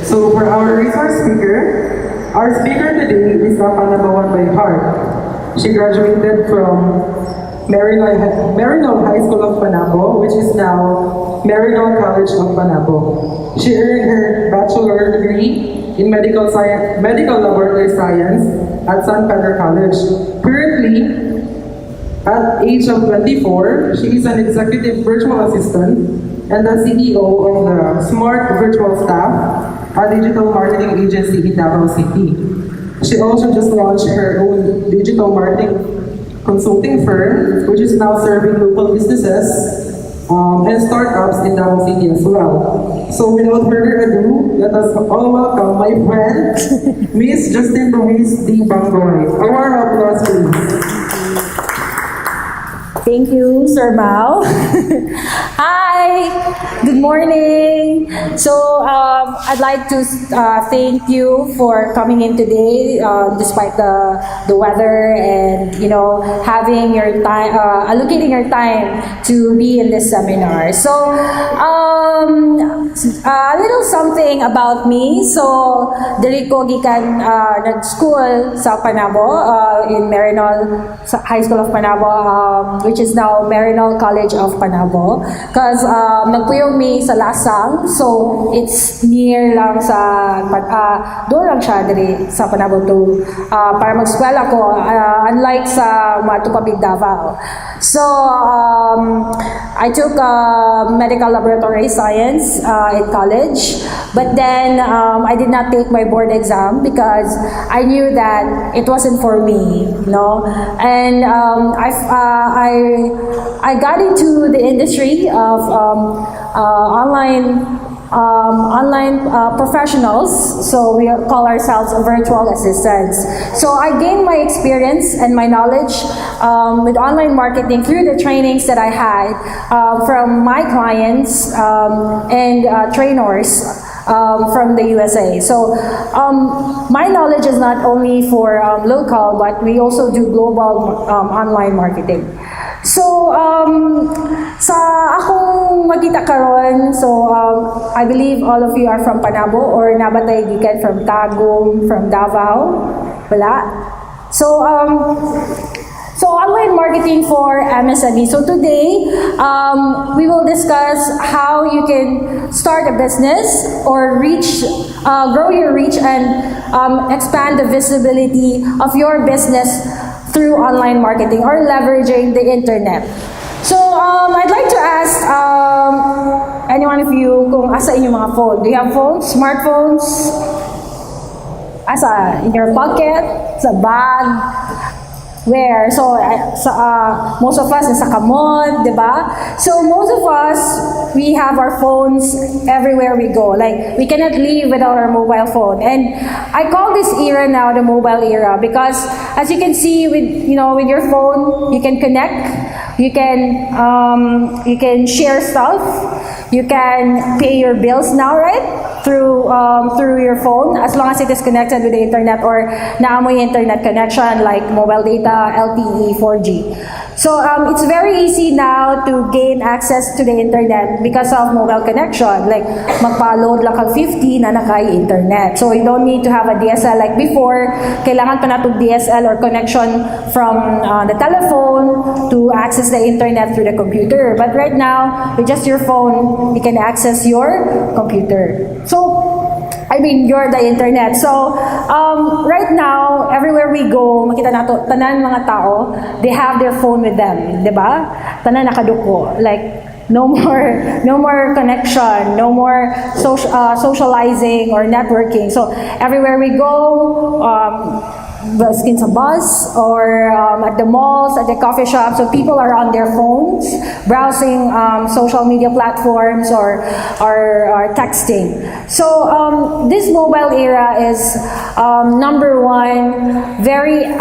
So for our resource speaker, our speaker today is a Panabawan by heart. She graduated from Marinol High School of Panabo, which is now Marinol College of Panabo. She earned her bachelor degree in medical laboratory science at San Pedro College. Currently, at age of 24, she is an executive virtual assistant and the CEO of the Smart Virtual Staff, a digital marketing agency in Davao City. She also just launched her own digital marketing consulting firm, which is now serving local businesses and startups in Davao City as well. So without further ado, let us all welcome my friend, Miss Justin Ruiz D. Bangoy. A warm applause, please. Thank you, Sir Mao. Hi, good morning. So I'd like to thank you for coming in today, despite the weather and having your time, allocating your time to be in this seminar. So a little something about me. So diri ko gikan nag-school sa Panabo in Marinol High School of Panabo, which is now Marinol College of Panabo. Because nagpuyong mi sa Lasang, so it's near lang sa, doon lang siya diri sa Panabo to, para mag-eskwela ko, unlike sa Matupabig Davao. So, I took medical laboratory science in college, but then I did not take my board exam because I knew that it wasn't for me, and I got into the industry of online professionals, so we call ourselves virtual assistants. So I gained my experience and my knowledge with online marketing through the trainings that I had from my clients and trainers from the USA. So my knowledge is not only for local, but we also do global online marketing. So, sa akong makita karon, so I believe all of you are from Panabo or nabatay gikan from Tagum, from Davao. Wala. So, online marketing for MSME. So today, we will discuss how you can start a business or grow your reach and expand the visibility of your business through online marketing or leveraging the internet. So, I'd like to ask any one of you kung asa inyong mga phone. Do you have phones? Smartphones? Asa? In your pocket? Sa bag? Where? So, most of us is sa kamot, diba? So, most of us, we have our phones everywhere we go. Like, we cannot leave without our mobile phone. And I call this era now the mobile era because, as you can see, with your phone, you can connect, you can share stuff, you can pay your bills now, right? Through your phone, as long as it is connected with the internet or naamoy internet connection like mobile data, LTE, 4G. So it's very easy now to gain access to the internet because of mobile connection. Like magpa-load lang kag 50 na nakay internet. So you don't need to have a DSL like before. Kailangan pa natong DSL or connection from the telephone to access the internet through the computer. But right now, with just your phone, you can access your computer. You're the internet. So, right now, everywhere we go, makita nato, tanan mga tao, they have their phone with them, di ba? Tanan nakaduko. Like, no more connection, no more socializing or networking. So, everywhere we go, skin sa bus or at the malls, at the coffee shops, so people are on their phones browsing social media platforms or texting. So this mobile era is number one, very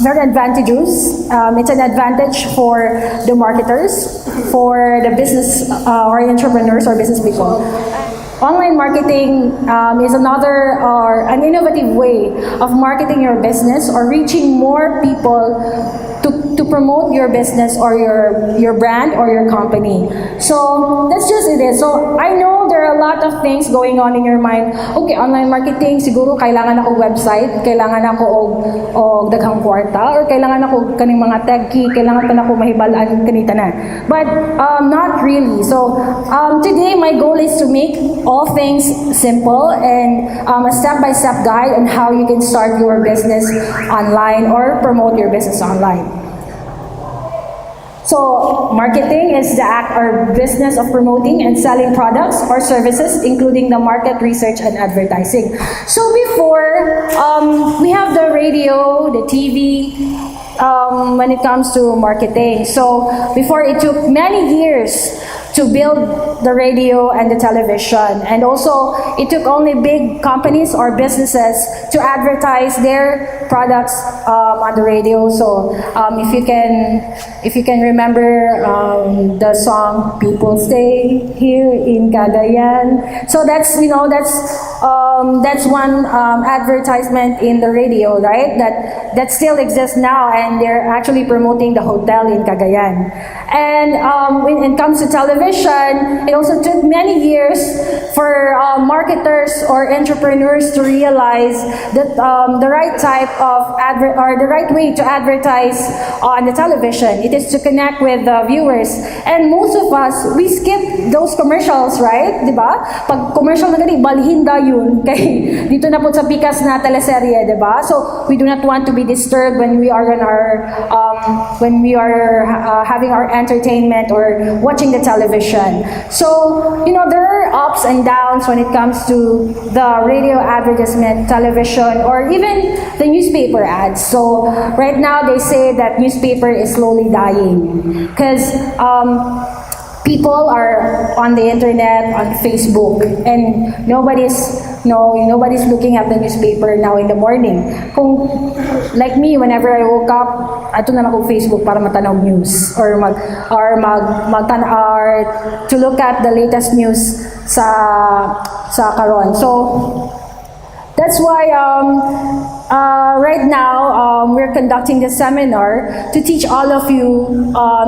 advantageous. It's an advantage for the marketers, for the business or entrepreneurs or business people. Online marketing is another or an innovative way of marketing your business or reaching more people to to promote your business or your brand or your company. So that's just it is. So I know there are a lot of things going on in your mind. Okay, online marketing, siguro kailangan ako website, kailangan ako og daghang kwarta, or kailangan ako kaning mga tech-key, kailangan pa na ako mahibalaan kanita na. But not really. So today my goal is to make all things simple and a step-by-step guide on how you can start your business online or promote your business online. So, marketing is the act or business of promoting and selling products or services, including the market research and advertising. So before, we have the radio, the TV, when it comes to marketing. So before, it took many years to build the radio and the television, and also it took only big companies or businesses to advertise their products on the radio. So if you can remember the song "People Stay Here in Cagayan," so that's one advertisement in the radio, right? That still exists now, and they're actually promoting the hotel in Cagayan. And when it comes to television, it also took many years for marketers or entrepreneurs to realize that the right type of the right way to advertise on the television, it is to connect with the viewers. And most of us, we skip those commercials, right? Diba? Pag commercial na gani, balhinda yun. Kay dito na po sa pikas na teleserye, diba? So we do not want to be disturbed when we are having our entertainment or watching the television. So, there are ups and downs when it comes to the radio advertisement, television, or even the newspaper ads. So, right now they say that newspaper is slowly dying because people are on the internet, on Facebook, and nobody's looking at the newspaper now in the morning. Kung like me, whenever I woke up, ato na ako Facebook para matanaw news or to look at the latest news sa karon. So that's why right now we're conducting this seminar to teach all of you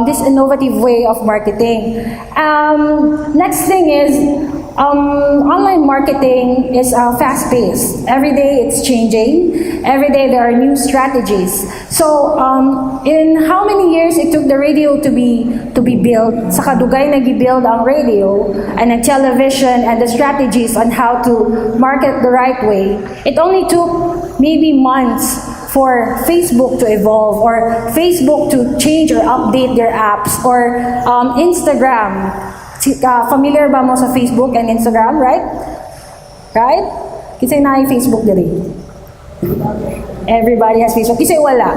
this innovative way of marketing. Next thing is online marketing is fast-paced. Every day it's changing. Every day there are new strategies. So in how many years it took the radio to be built, sa kadugay na gi-build ang radio and the television and the strategies on how to market the right way, it only took maybe months for Facebook to evolve or Facebook to change or update their apps or Instagram. Familiar ba mo sa Facebook and Instagram, right? Right? Kasi na Facebook diri. Everybody has Facebook. Kasi wala.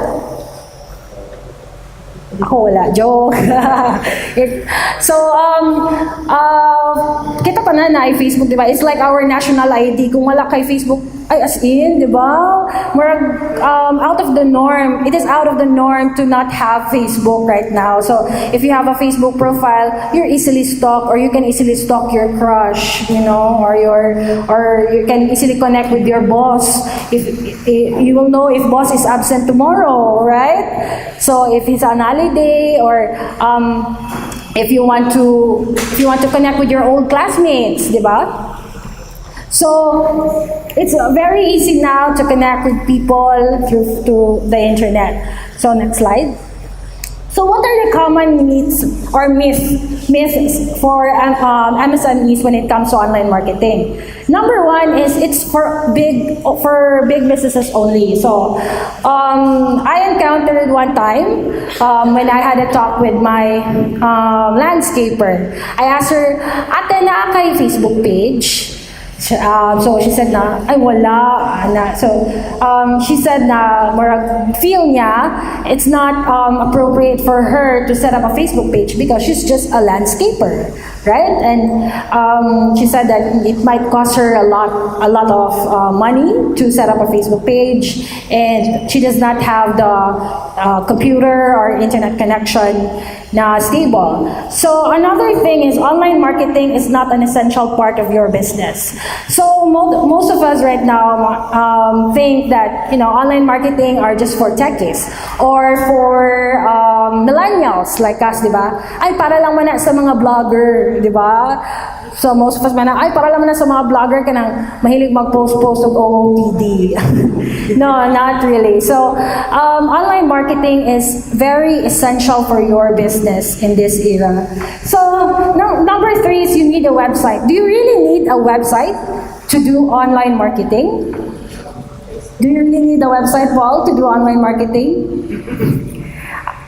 Ako wala. Joke. So, kita pa na Facebook, di ba? It's like our national ID. Kung wala kay Facebook, ay as in, di ba? Out of the norm. It is out of the norm to not have Facebook right now. So, if you have a Facebook profile, you're easily stalked, or you can easily stalk your crush, or you can easily connect with your boss. If you will know if boss is absent tomorrow, right? So, if it's an holiday, or if you want to connect with your old classmates, di ba? So it's very easy now to connect with people through the internet. So next slide. So what are the common myths or myths for MSMEs when it comes to online marketing? Number one is it's for big businesses only. So I encountered one time when I had a talk with my landscaper. I asked her, "Ate, na kay Facebook page?" So she said na, ay wala. So she said na feel niya it's not appropriate for her to set up a Facebook page because she's just a landscaper, right? And she said that it might cost her a lot of money to set up a Facebook page, and she does not have the computer or internet connection. na stable. So another thing is online marketing is not an essential part of your business. So most of us right now think that online marketing are just for techies or for millennials like us, di ba? Ay, para lang man sa mga vlogger, di ba? So most of us man, ay, para lang man sa mga vlogger ka nang mahilig mag-post of OOTD. No, not really. So online marketing is very essential for your business in this era. So number 3 is you need a website. Do you really need a website to do online marketing? Do you really need a website, Paul, to do online marketing?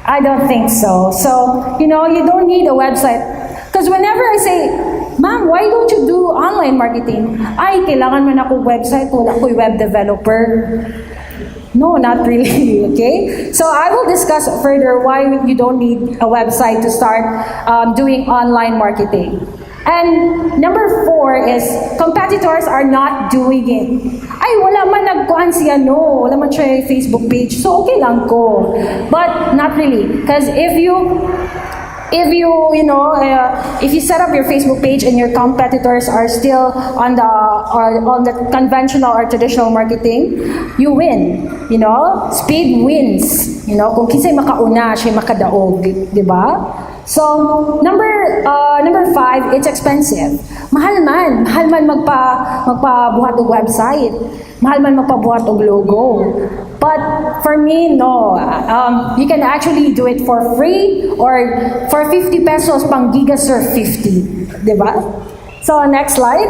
I don't think so. So, you don't need a website. Because whenever I say, ma'am, why don't you do online marketing? Ay, kailangan man ako website, wala ako'y web developer. No, not really, okay? So I will discuss further why you don't need a website to start doing online marketing. And number 4 is competitors are not doing it. Ay, wala man nagkuhan siya, no. Wala man siya Facebook page. So, okay lang ko. But not really. Because if you set up your Facebook page and your competitors are still on the conventional or traditional marketing, you win. Speed wins. Kung kinsay makauna, siya makadaog, di ba? So number 5, it's expensive. Mahal man magpabuhat og website. Mahal man magpabuhat og logo. But for me, no. You can actually do it for free or for 50 pesos pang gigasurf 50, 'di ba? So next slide.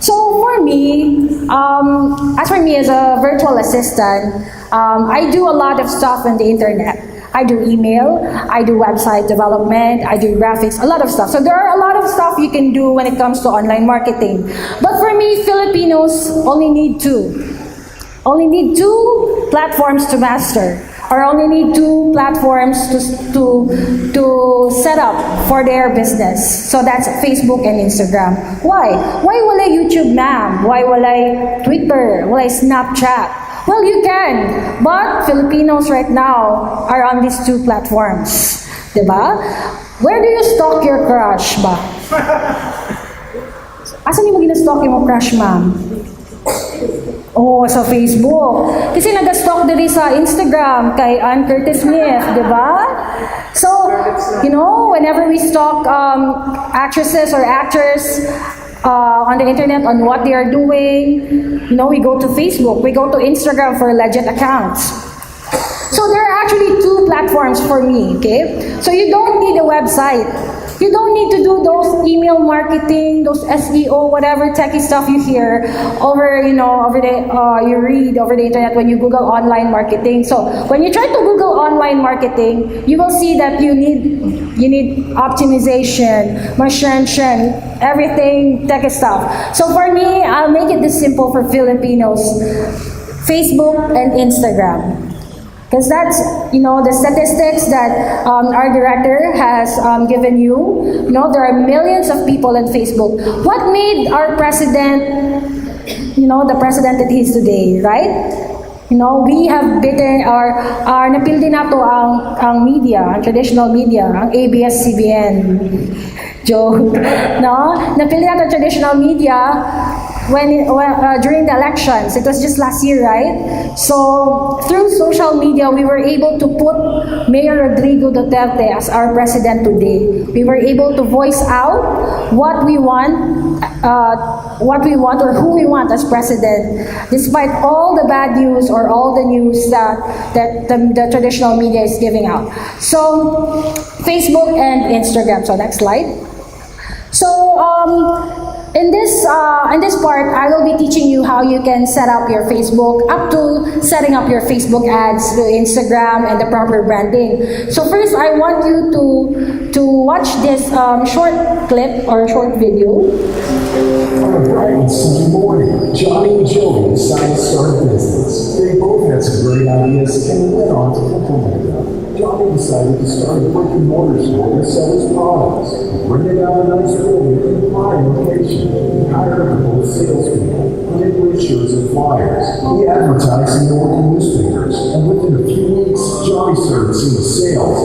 So for me, as a virtual assistant, I do a lot of stuff on the internet. I do email, I do website development, I do graphics, a lot of stuff. So there are a lot of stuff you can do when it comes to online marketing. But for me, Filipinos only need 2 platforms to master, or only need 2 platforms to set up for their business. So that's Facebook and Instagram. Why? Why wala YouTube, ma'am? Why wala Twitter? Wala Snapchat? Well, you can, but Filipinos right now are on these 2 platforms, diba? Where do you stalk your crush ba? Asan mo gina-stalk yung crush, ma'am? Oh, sa Facebook. Kasi nag-stalk diri sa Instagram kay Ann Curtis Smith, diba? So, whenever we stalk actresses or actors on the internet on what they are doing, we go to Facebook, we go to Instagram for legit accounts. So there are actually 2 platforms for me, okay? So you don't need a website. You don't need to do those email marketing, those SEO, whatever techie stuff you hear you read over the internet when you Google online marketing. So when you try to Google online marketing, you will see that you need optimization, machine, everything techie stuff. So for me, I'll make it this simple for Filipinos: Facebook and Instagram. Because that's, the statistics that our director has given you. There are millions of people on Facebook. What made our president, the president that he is today, right? We have beaten napildi na to ang media, ang traditional media, ang ABS-CBN. Joke. No? Napildi na to traditional media during the elections. It was just last year, right? So through social media, we were able to put Mayor Rodrigo Duterte as our president today. We were able to voice out what we want or who we want as president, despite all the bad news or all the news that the traditional media is giving out. So Facebook and Instagram. So next slide. So in this part, I will be teaching you how you can set up your Facebook, up to setting up your Facebook ads to Instagram and the proper branding. So first, I want you to watch this short clip or short video. On a bright sunny morning, Johnny and Joey decided to start a business. They both had some great ideas and went on to implement them. Johnny decided to start a brick-and-mortar store to sell his products, bring it out a nice building in a prime location, and hire a couple of salespeople, put in brochures and flyers. He advertised in the local newspapers, and within a few weeks, Johnny started seeing sales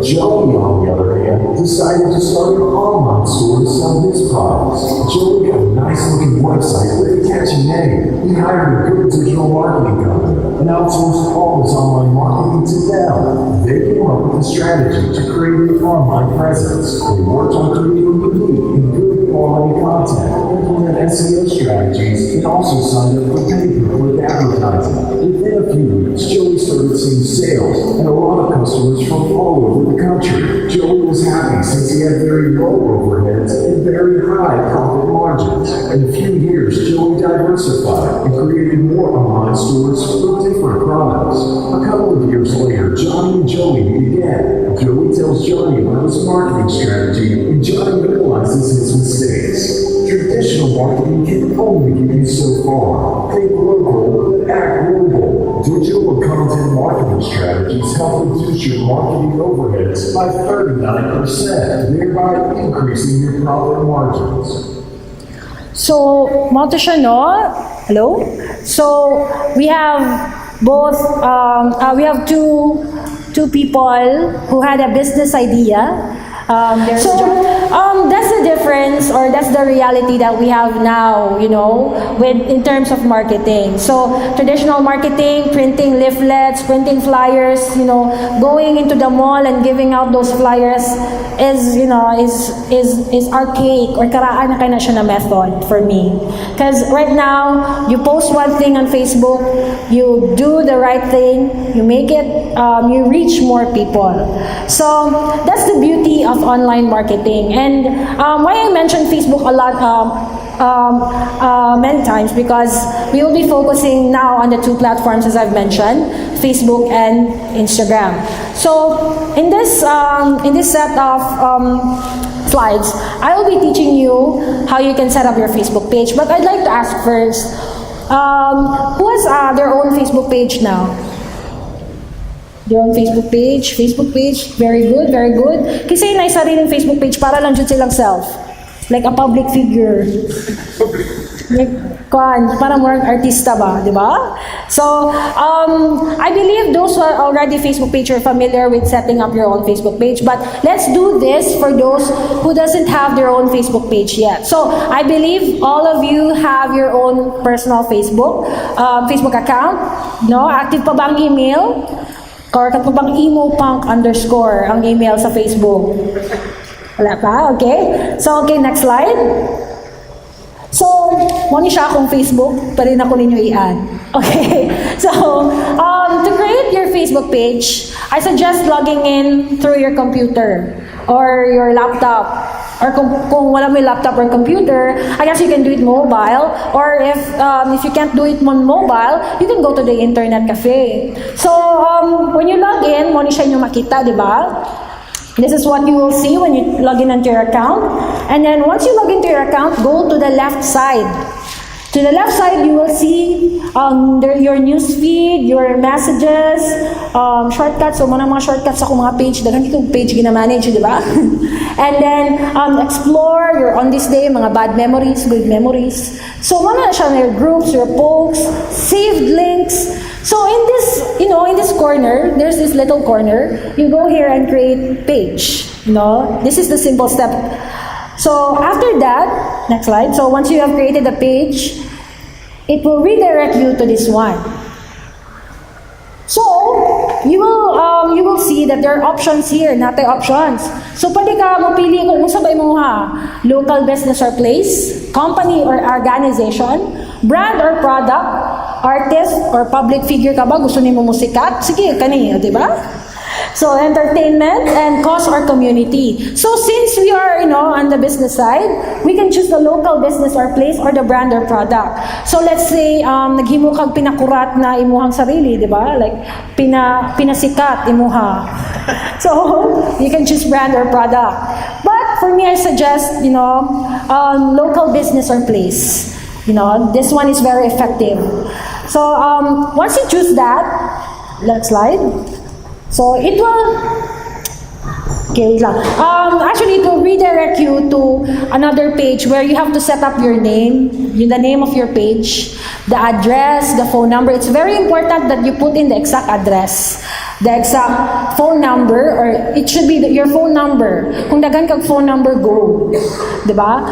Joey, on the other hand, decided to start an online store to sell his products. Joey had a nice-looking website with a catchy name. He hired a good digital marketing company and outsourced all his online marketing to them. They came up with a strategy to create an online presence. They worked on creating unique and good quality content, implement SEO strategies, and also signed up for pay-per-click advertising. Within a few weeks, Joey started seeing sales and a lot of customers from all over the country. Joey was happy since he had very low overheads and very high profit margins. In a few years, Joey diversified and created more online stores for different products. A couple of years later, Johnny and Joey meet again. Joey tells Johnny about his marketing strategy, and Johnny realizes his mistakes. Traditional marketing can only get you so far. Think local, but act global. Digital and content marketing strategies help reduce your marketing overheads by 39%, thereby increasing your profit margins. So, mo to siya, no? Hello? So, we have both, we have two people who had a business idea. That's the difference, or that's the reality that we have now, in terms of marketing. So traditional marketing, printing leaflets, printing flyers, going into the mall and giving out those flyers is archaic, or karaan na kaya na siya na method for me. Because right now, you post one thing on Facebook, you do the right thing, you make it, you reach more people. So that's the beauty of online marketing. And why I mentioned Facebook a lot many times, because we will be focusing now on the two platforms as I've mentioned, Facebook and Instagram. So in this set of slides, I will be teaching you how you can set up your Facebook page. But I'd like to ask first, who has their own Facebook page now? Their own Facebook page, very good, very good. Kasi na sariling Facebook page para lang dyan silang self. Like a public figure. Like, parang more artista ba, di ba? So, I believe those who are already Facebook page are familiar with setting up your own Facebook page. But let's do this for those who doesn't have their own Facebook page yet. So, I believe all of you have your own personal Facebook account. No? Active pa ba ang email? Or kat pa bang emopunk_ ang email sa Facebook? Wala pa? Okay. So, okay, next slide. So, muna siya akong Facebook, pa rin ako ninyo i-add. Okay. So, to create your Facebook page, I suggest logging in through your computer or your laptop. Or kung wala mo yung laptop or computer, I guess you can do it mobile. Or if you can't do it on mobile, you can go to the internet cafe. So, when you log in, muna siya yung makita, di ba? This is what you will see when you log in into your account. And then once you log into your account, go to the left side. To the left side, you will see your news feed, your messages, shortcuts. So, mga shortcuts sa mga page. Dagan dito page gina-manage, di ba? And then, explore your on this day, mga bad memories, good memories. So, mga siya, your groups, your posts, saved links. So, in this corner, there's this little corner. You go here and create page. This is the simple step. So, after that, next slide. So, once you have created a page, it will redirect you to this one. So, you will see that there are options here, natay options. So, pwede ka mapili kung unsa ba imo local business or place, company or organization, brand or product, artist or public figure ka ba, gusto nimo musikat? Sige, kani, di ba? So, entertainment and cause or community. So, since we are, on the business side, we can choose the local business or place or the brand or product. So, let's say, naghimo kag pinakurat na imuhang sarili, di ba? Like, pinasikat imuha. So, you can choose brand or product. But, for me, I suggest, local business or place. This one is very effective. So, once you choose that, next slide. So, it will, actually, it will redirect you to another page where you have to set up your name, the name of your page, the address, the phone number. It's very important that you put in the exact address. the exact phone number, or it should be your phone number. Kung daghan kag phone number, go. Diba?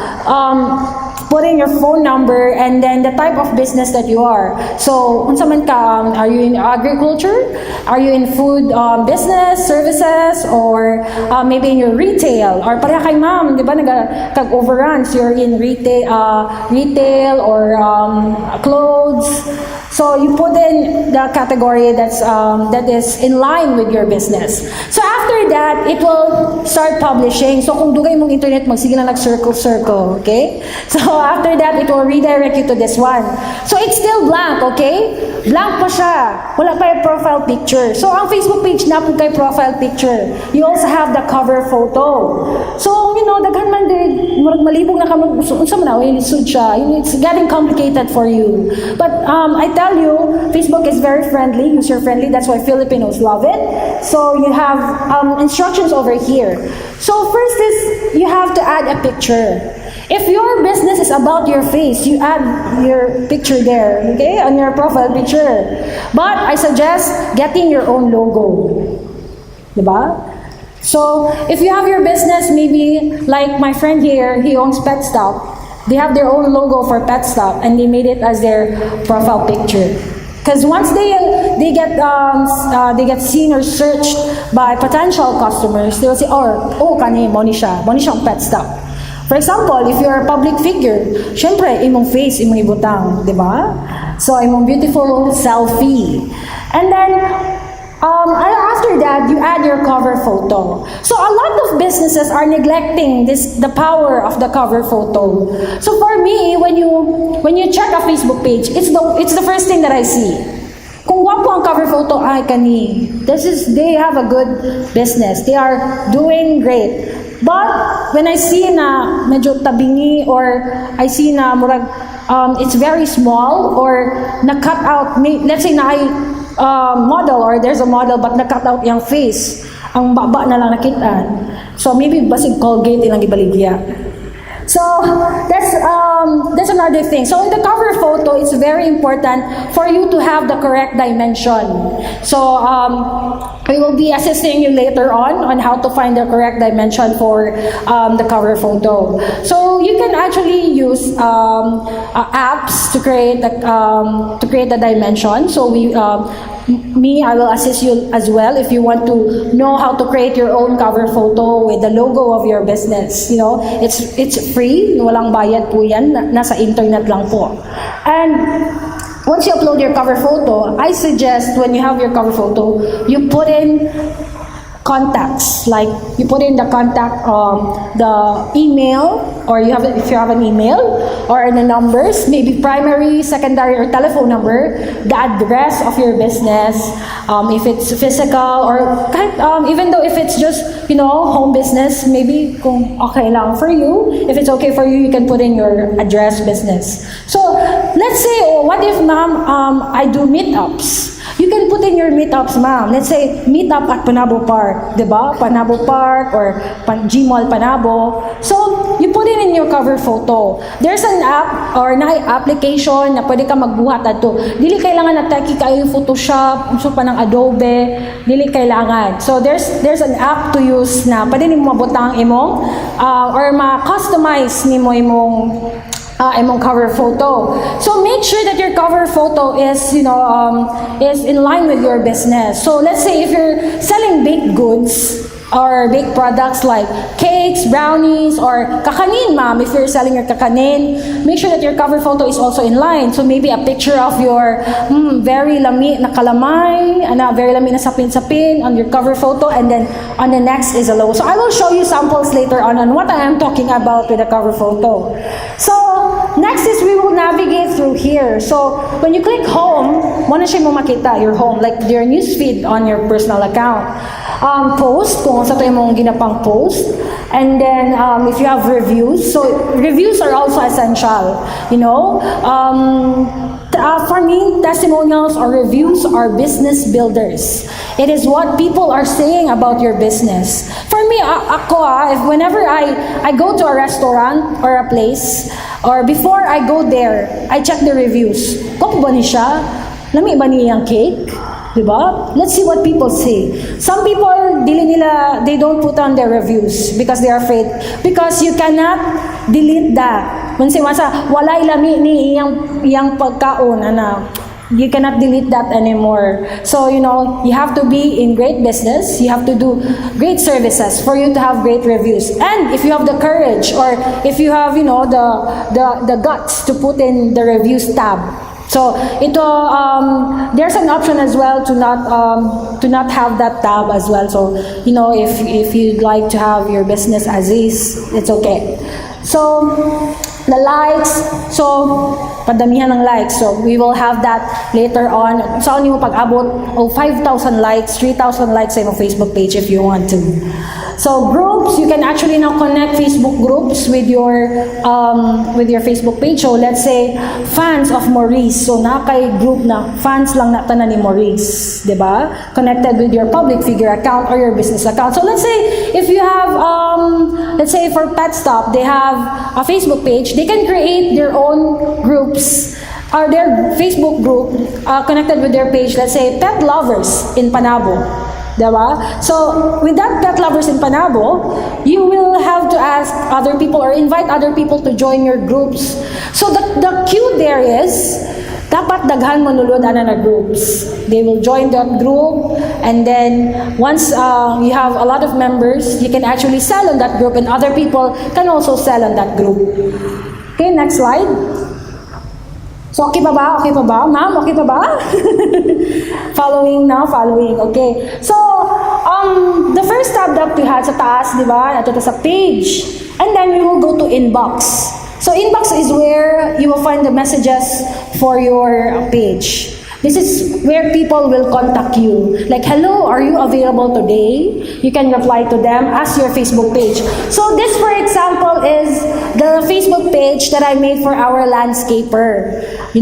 Put in your phone number and then the type of business that you are. So, unsa man ka, are you in agriculture? Are you in food business, services, or maybe in your retail? Or pareha kay ma'am, di ba, kag-overruns, you're in retail or clothes. So you put in the category that is in line with your business. So after that, it will start publishing. So kung dugay mong internet, magsige lang nag-circle, okay? So after that, it will redirect you to this one. So it's still blank, okay? Blank pa siya. Wala pa yung profile picture. So ang Facebook page na po kay profile picture. You also have the cover photo. So, daghan man din, malibog na kamo, unsa man na, lisod siya. It's getting complicated for you. But I tell you, Facebook is very friendly, user-friendly. That's why Filipinos love it. So you have instructions over here. So first is, you have to add a picture. If your business is about your face, you add your picture there, okay, on your profile picture. But I suggest getting your own logo. Diba? So, if you have your business, maybe like my friend here, he owns Pet Stop. They have their own logo for Pet Stop, and they made it as their profile picture. Because once they get seen or searched by potential customers, they will say, oh, kani mo ni siya ang Pet Stop. For example, if you're a public figure, syempre, imong face, imong ibutang, di ba? So, imong beautiful selfie. And then, after that, you add your cover photo. So a lot of businesses are neglecting the power of the cover photo. So for me, when you check a Facebook page, it's the first thing that I see. Kung wapo ang cover photo, ay kani, they have a good business. They are doing great. But when I see na medyo tabingi, or I see na murag it's very small, or na-cut out, let's say na ay model, or there's a model but na-cut out yung face, ang baba na lang nakita. So maybe basig Colgate ilang ibaligya. So that's another thing. So in the cover photo, it's very important for you to have the correct dimension. So we will be assisting you later on how to find the correct dimension for the cover photo. So you can actually use apps to create the dimension. So I will assist you as well if you want to know how to create your own cover photo with the logo of your business. It's free, walang bayad po yan, nasa internet lang po. And once you upload your cover photo, I suggest when you have your cover photo, you put in contacts, like you put in the contact, the email, or if you have an email, or the numbers, maybe primary, secondary, or telephone number, the address of your business, if it's physical, or even though if it's just home business, maybe kung okay lang for you, if it's okay for you, you can put in your address business. So let's say, what if ma'am, I do meetups? You can put in your meetups, ma'am. Let's say, meetup at Panabo Park, diba? Panabo Park or G-Mall Panabo. So, you put it in your cover photo. There's an app or application na pwede ka magbuhat ato. Dili kailangan na techie kayo Photoshop, uso pa ng Adobe, dili kailangan. So, there's an app to use na pwede nimo mabutang imong or ma-customize nimo imong cover photo. So make sure that your cover photo is in line with your business. So let's say if you're selling baked goods or baked products like cakes, brownies, or kakanin, ma'am, if you're selling your kakanin, make sure that your cover photo is also in line. So maybe a picture of your very lami na kalamay, very lami na sapin-sapin on your cover photo, and then on the next is a logo. So I will show you samples later on what I am talking about with the cover photo. So next is we will navigate through here. So when you click home, muna siya mo makita your home, like your newsfeed on your personal account. Post, kung sa ito yung ginapang post. And then, if you have reviews, so reviews are also essential, for me, testimonials or reviews are business builders. It is what people are saying about your business. For me, whenever I go to a restaurant or a place, or before I go there, I check the reviews. Kopo ba ni siya? Lami ba niya ang cake? Diba? Let's see what people say. Some people, they don't put on their reviews because they are afraid. Because you cannot delete that. When say wala ilami ni iyang pagkaon, you cannot delete that anymore. So, you have to be in great business. You have to do great services for you to have great reviews. And if you have the courage, or if you have, the guts to put in the reviews tab. So there's an option as well to not have that tab as well. So if you'd like to have your business as is, it's okay. So the likes, so padamihan ng likes. So we will have that later on. So mo pag-abot 5,000 likes, 3,000 likes sa imong Facebook page if you want to. So groups, you can actually now connect Facebook groups with your Facebook page. So let's say fans of Maurice. So kay group na fans lang tanan ni Maurice, 'di ba? Connected with your public figure account or your business account. So let's say if you have let's say for Pet Stop, they have a Facebook page. They can create their own groups or their Facebook group connected with their page. Let's say Pet Lovers in Panabo. Diba? So, with that Pet Lovers in Panabo, you will have to ask other people or invite other people to join your groups. So, the cue there is, dapat daghan manulod ana na groups. They will join that group, and then once you have a lot of members, you can actually sell on that group, and other people can also sell on that group. Okay, next slide. So, okay pa ba? Okay pa ba? Ma'am, okay pa ba? Following now, following. Okay. So, the first tab that we had sa taas, di ba? Ito sa page. And then we will go to inbox. So, inbox is where you will find the messages for your page. This is where people will contact you. Like, hello, are you available today? You can reply to them as your Facebook page. So this, for example, is the Facebook page that I made for our landscaper. We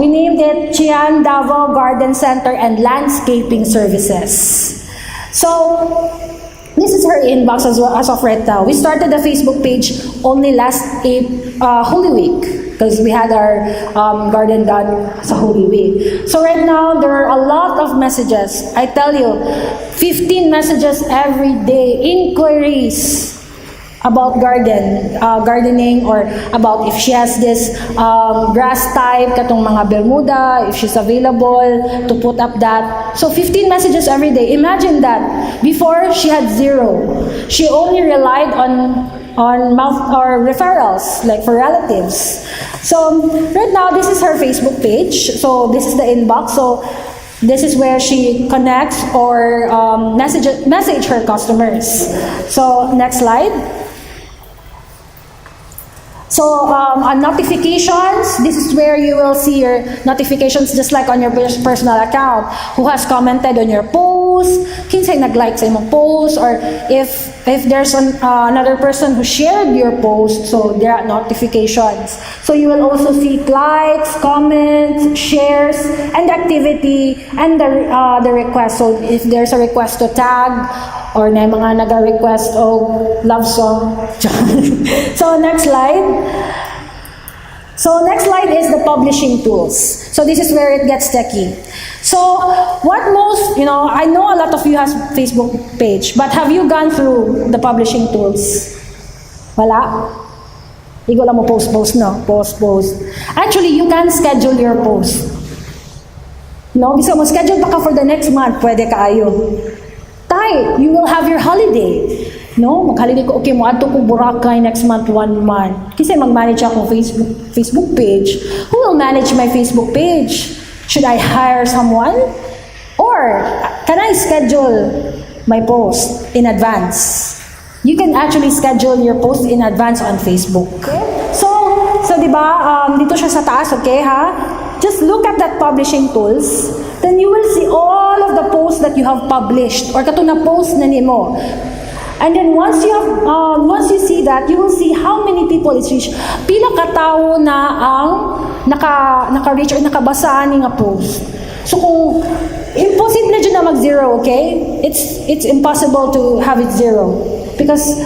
named it Chian Davao Garden Center and Landscaping Services. So this is her inbox as of right now. We started the Facebook page only last Holy Week, because we had our garden done sa Holy Week. So right now, there are a lot of messages. I tell you, 15 messages every day, inquiries about gardening, or about if she has this grass type, katong mga Bermuda, if she's available to put up that. So 15 messages every day. Imagine that. Before, she had 0. She only relied on mouth or referrals, like for relatives. So right now, this is her Facebook page. So this is the inbox. So this is where she connects or message her customers. So next slide. So on notifications, this is where you will see your notifications just like on your personal account. Who has commented on your post, kinsay nag-like sa imong post, or if there's another person who shared your post, so there are notifications. So you will also see likes, comments, shares, and activity, and the request. So if there's a request to tag, or na mga naga-request o love song. So next slide. So next slide is the publishing tools. So this is where it gets techy. So what most, I know a lot of you has Facebook page, but have you gone through the publishing tools? Wala? Igo lang mo post, no? Post. Actually, you can schedule your post. Bisa mo schedule pa ka for the next month, pwede ka ayo. You will have your holiday. Mag-holiday ko, okay, mo ato ko Boracay next month, 1 month. Kasi mag-manage akong Facebook page. Who will manage my Facebook page? Should I hire someone? Or can I schedule my post in advance? You can actually schedule your post in advance on Facebook. Okay? So di ba, dito siya sa taas, okay ha? Just look at that publishing tools. Then you will see all of the posts that you have published or katong na post na nimo. And then once you see that, you will see how many people it's reached. Pila ka tawo na ang naka-reach or nakabasa ani nga post. So kung impossible dyan na mag-zero, okay? It's impossible to have it 0 because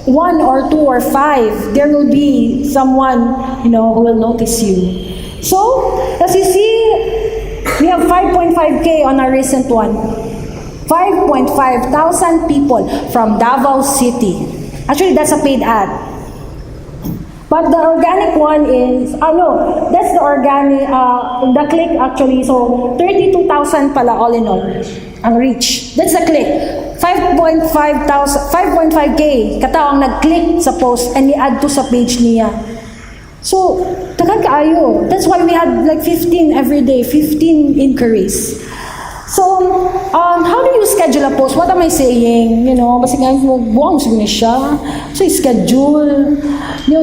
1 or 2 or 5, there will be someone who will notice you. So as you see, We have 5.5K on our recent one. 5.5 thousand people from Davao City. Actually, that's a paid ad. But the organic one is, no, that's the organic, the click actually, so 32,000 pala all in all, ang reach. That's the click. 5.5K katao ang nag-click sa post and i-add to sa page niya. So, tagal kaayo. That's why we had like 15 every day, 15 inquiries. So, how do you schedule a post? What am I saying? You know, basta nga buwang siguro siya. So, schedule. You know,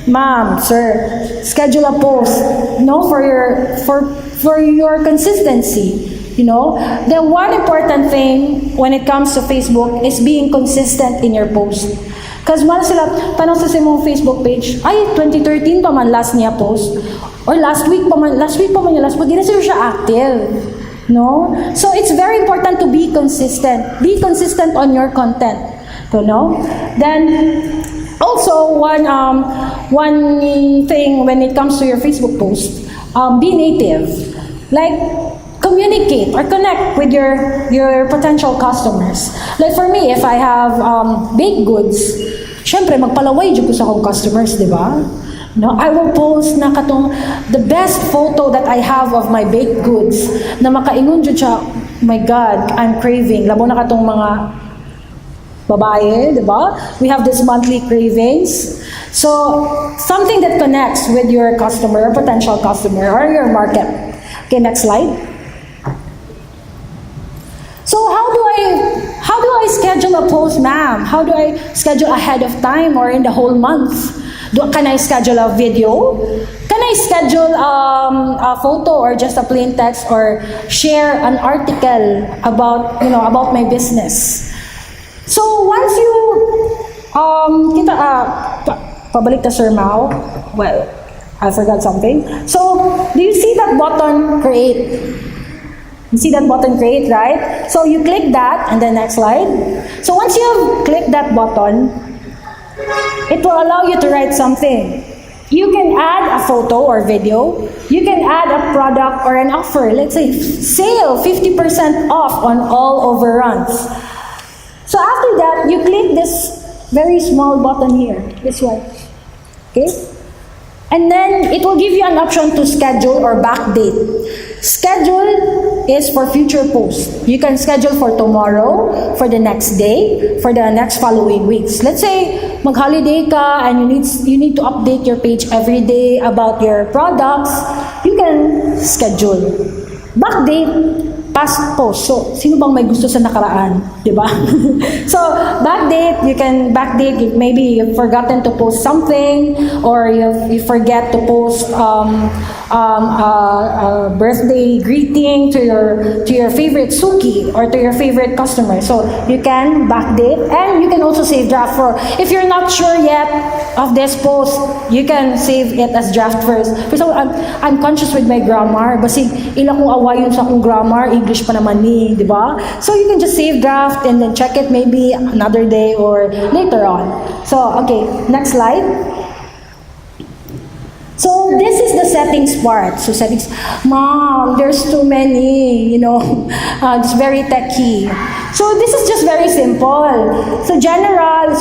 ma'am, sir, schedule a post. No, for your consistency. You know, the one important thing when it comes to Facebook is being consistent in your post. Because once sila, tanong sa mong Facebook page, ay, 2013 pa man last niya post. Or last week pa man niya last post. Di na siya active. No? So, it's very important to be consistent. Be consistent on your content. You know? Then, also, one thing when it comes to your Facebook post, be native. Like, communicate or connect with your potential customers. Like for me, if I have baked goods, syempre, magpalaway dyan ko sa akong customers, di ba? No, I will post na katong the best photo that I have of my baked goods na makaingon dyan siya, oh my God, I'm craving. Labo na katong mga babae, di ba? We have this monthly cravings. So, something that connects with your customer, potential customer, or your market. Okay, next slide. So, how do I schedule a post, ma'am? How do I schedule ahead of time or in the whole month? Can I schedule a video? Can I schedule a photo or just a plain text or share an article about my business? So once you pabalik to Sir Mao. Well, I forgot something. So do you see that button create? You see that button create, right? So you click that and then next slide. So once you have clicked that button, it will allow you to write something. You can add a photo or video. You can add a product or an offer. Let's say sale 50% off on all overruns. So after that, you click this very small button here, this one. Okay? And then it will give you an option to schedule or backdate. Schedule is for future posts. You can schedule for tomorrow, for the next day, for the next following weeks. Let's say mag-holiday ka and you need to update your page every day about your products. You can schedule. Backdate, past post. So, sino bang may gusto sa nakaraan? Diba? So, backdate, you can backdate. Maybe you've forgotten to post something or you forget to post a birthday greeting to your favorite suki or to your favorite customer. So, you can backdate and you can also save draft for. If you're not sure yet of this post, you can save it as draft first. For example, I'm conscious with my grammar. Basig, ilang kong awayon sa akong grammar, English pa naman ni, di ba? So you can just save draft and then check it maybe another day or later on. So, okay, next slide. So this is the settings part. So settings, mom, there's too many, it's very techy. So this is just very simple. So general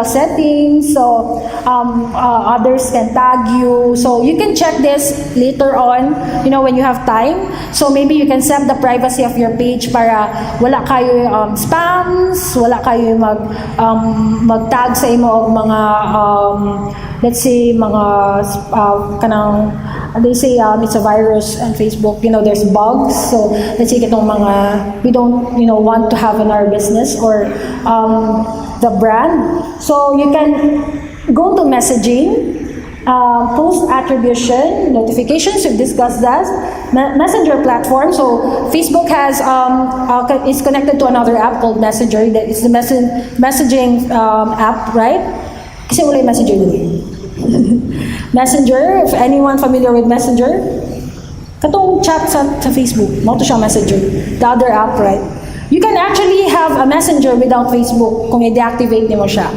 settings. So others can tag you. So you can check this later on, when you have time. So maybe you can set the privacy of your page para wala kayo spams, wala kayo mag-tag sa imo og mga let's say mga kanang they say it's a virus on Facebook, there's bugs. So let's say itong mga we don't want to have in our business or the brand. So you can go to messaging, post attribution, notifications, we've discussed that. Messenger platform. So Facebook has is connected to another app called Messenger. That is the messaging app, right? Kasi wala yung Messenger dito. Messenger, if anyone familiar with Messenger, katong chat sa Facebook, mo to siya Messenger, the other app, right? You can actually have a Messenger without Facebook kung i-deactivate mo siya.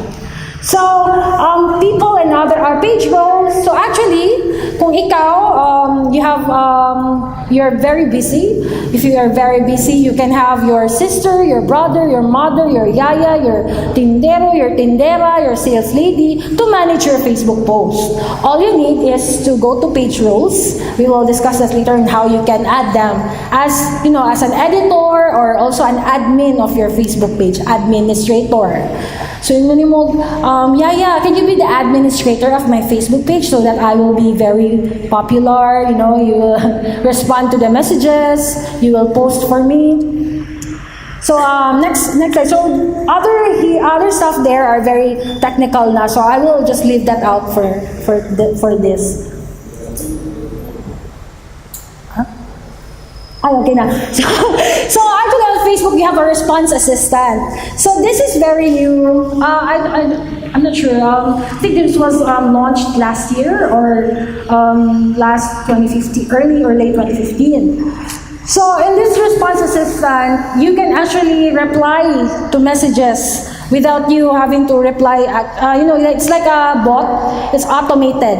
So, people and other page roles. So actually, kung ikaw, you're very busy. If you are very busy, you can have your sister, your brother, your mother, your yaya, your tindero, your tindera, your sales lady to manage your Facebook post. All you need is to go to page roles. We will discuss that later on how you can add them as, as an editor or also an admin of your Facebook page, administrator. So yun mo, Yaya, can you be the administrator of my Facebook page so that I will be very popular? You will respond to the messages, you will post for me. So next slide. So other stuff there are very technical na. So I will just leave that out for this. Okay na. So actually on Facebook, you have a response assistant. So this is very new. I'm not sure. I think this was launched last year or last 2015, early or late 2015. So in this response assistant, you can actually reply to messages without you having to reply. It's like a bot. It's automated.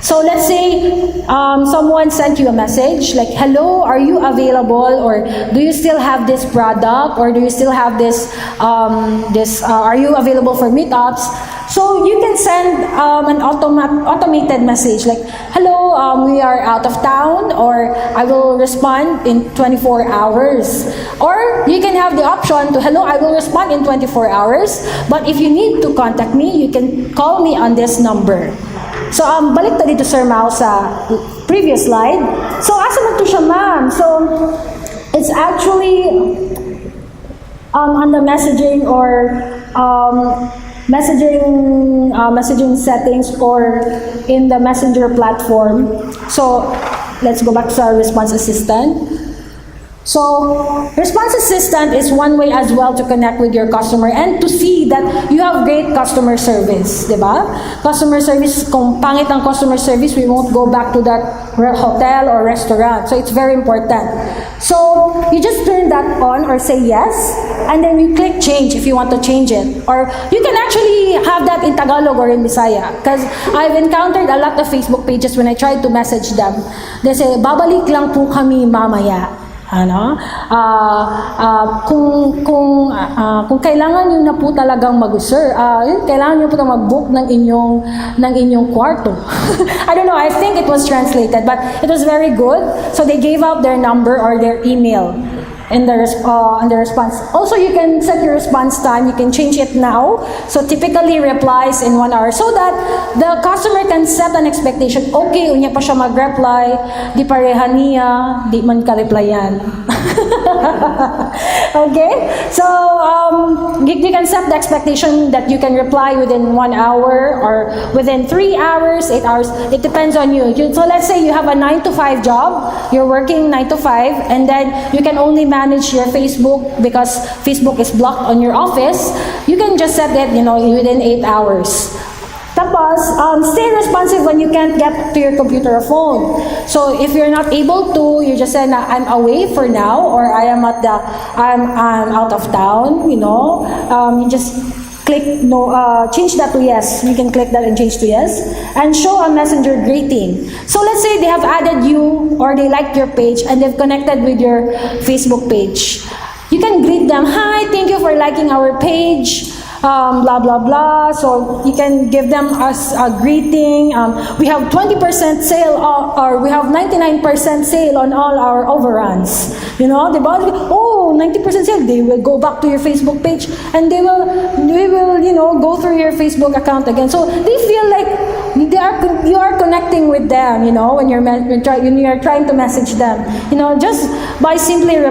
So let's say someone sent you a message like, hello, are you available? Or do you still have this product? Or do you still have this, are you available for meetups? So you can send an automated message like, hello, we are out of town, or I will respond in 24 hours. Or you can have the option to, hello, I will respond in 24 hours, but if you need to contact me, you can call me on this number. So, balik ta dito, Sir Mao, sa previous slide. So, asa man to siya, ma'am? So, it's actually on the messaging or messaging settings or in the messenger platform. So, let's go back to our response assistant. So, response assistant is one way as well to connect with your customer and to see that you have great customer service, di ba? Customer service, kung pangit ang customer service, we won't go back to that hotel or restaurant. So, it's very important. So, you just turn that on or say yes, and then you click change if you want to change it. Or you can actually have that in Tagalog or in Bisaya. Because I've encountered a lot of Facebook pages when I tried to message them. They say, babalik lang po kami mamaya. Kung kailangan niyo na po talagang kailangan niyo po mag-book ng inyong kwarto. I don't know, I think it was translated, but it was very good. So they gave out their number or their email in the response. Also, you can set your response time. You can change it now. So typically replies in 1 hour so that the customer can set an expectation. Okay, unya pa siya mag-reply. Di pareha niya. Di man ka-replyan. Okay? So, you can set the expectation that you can reply within 1 hour or within 3 hours, 8 hours. It depends on you. So let's say you have a 9 to 5 job. You're working 9 to 5 and then you can only manage your Facebook because Facebook is blocked on your office. You can just set it, within 8 hours. Tapos, stay responsive when you can't get to your computer or phone. So if you're not able to, you just say na I'm away for now, or I'm out of town. You just click change that to yes. You can click that and change to yes, and show a messenger greeting. So let's say they have added you or they liked your page and they've connected with your Facebook page. You can greet them, hi, thank you for liking our page. Blah blah blah. So you can give them a greeting. We have 20% sale, or we have 99% sale on all our overruns. Diba? Oh, 90% sale. They will go back to your Facebook page and they will go through your Facebook account again. So they feel like you are connecting with them. When you're trying to message them. Just by simply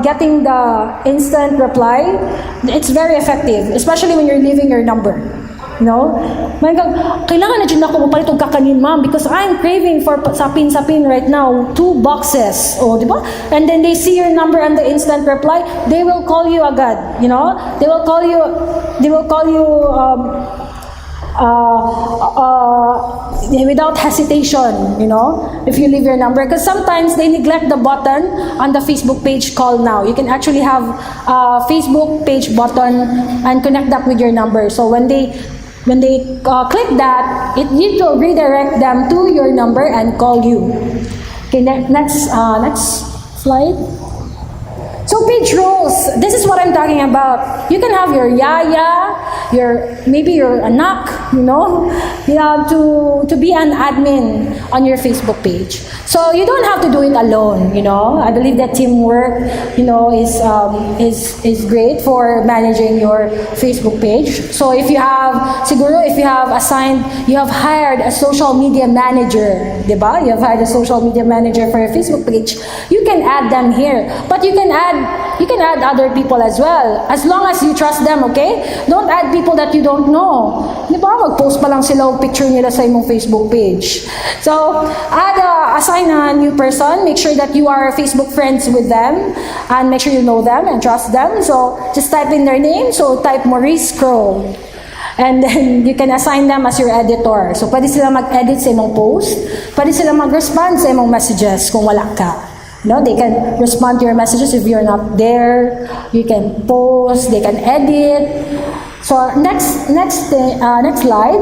getting the instant reply, it's very effective. Especially when you're leaving your number. Kailangan na dyan ako mapalit og kakanin, ma'am, because I'm craving for sapin-sapin right now, 2 boxes. Di ba? And then they see your number and the instant reply, they will call you agad. They will call you without hesitation, if you leave your number. Because sometimes they neglect the button on the Facebook page, call now. You can actually have a Facebook page button and connect that with your number. So when they When they click that, it will redirect them to your number and call you. Okay, next slide. So page roles, this is what I'm talking about. You can have your yaya, maybe your anak, to be an admin on your Facebook page. So you don't have to do it alone, I believe that teamwork, is great for managing your Facebook page. So if you have hired a social media manager, diba? You have hired a social media manager for your Facebook page, you can add them here. But you can add other people as well, as long as you trust them, okay? Don't add people that you don't know. Di ba? Mag-post pa lang sila o picture nila sa imong Facebook page. So, assign a new person. Make sure that you are Facebook friends with them, and make sure you know them and trust them. So, just type in their name. So, type Maurice Crow. And then, you can assign them as your editor. So, pwede sila mag-edit sa imong post. Pwede sila mag-respond sa imong messages kung wala ka. They can respond to your messages if you're not there. You can post, they can edit. So next slide.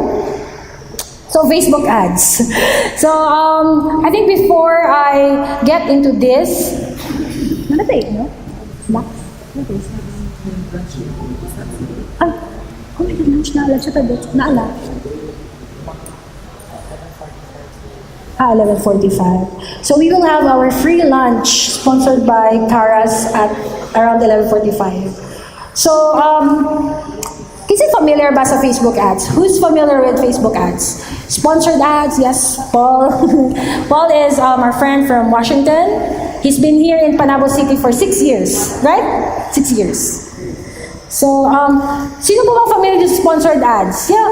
So Facebook ads. So I think before I get into this, Ah, 11:45. So we will have our free lunch sponsored by Caras at around 11:45. So, is it familiar ba sa Facebook ads? Who's familiar with Facebook ads? Sponsored ads, yes, Paul. Paul is our friend from Washington. He's been here in Panabo City for 6 years, right? 6 years. So, sino po bang familiar with sponsored ads? Yeah.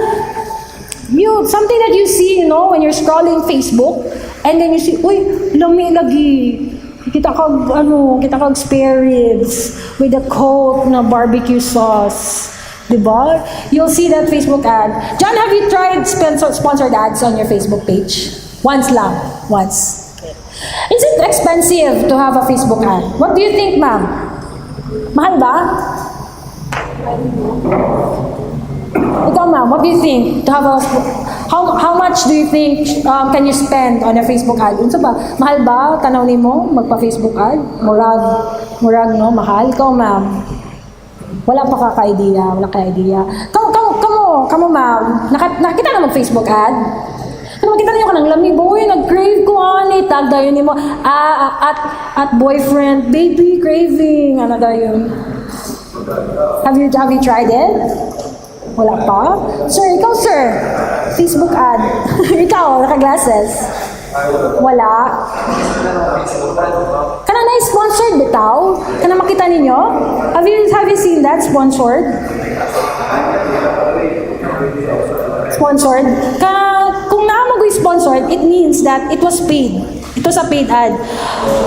Something that you see, when you're scrolling Facebook, and then you see, uy, lami lagi. Kita kag spare ribs with a Coke na barbecue sauce. Diba? You'll see that Facebook ad. John, have you tried sponsored ads on your Facebook page? Once lang. Once. Is it expensive to have a Facebook ad? What do you think, ma'am? Mahal ba? Ikaw, ma'am, what do you think? How much do you think can you spend on a Facebook ad? Unsa ba? Mahal ba? Tanaw nimo magpa-Facebook ad? Murag, no? Mahal? Ikaw, ma'am? Wala pa ka-idea. Wala ka-idea. Kamo, ma'am. Nakita na mag-Facebook ad? Makita niyo ka ng lami, boy, nag-crave ko, tag dayon nimo. At boyfriend, baby, craving. Ano dayon? Have you tried it? Wala pa? Sir, ikaw, sir. Facebook ad. Ikaw, naka-glasses. Wala. Kana na-sponsored bitaw? Kana makita ninyo? Have you seen that? Sponsored? Sponsored? Kung na-sponsored, it means that it was paid. It was a paid ad.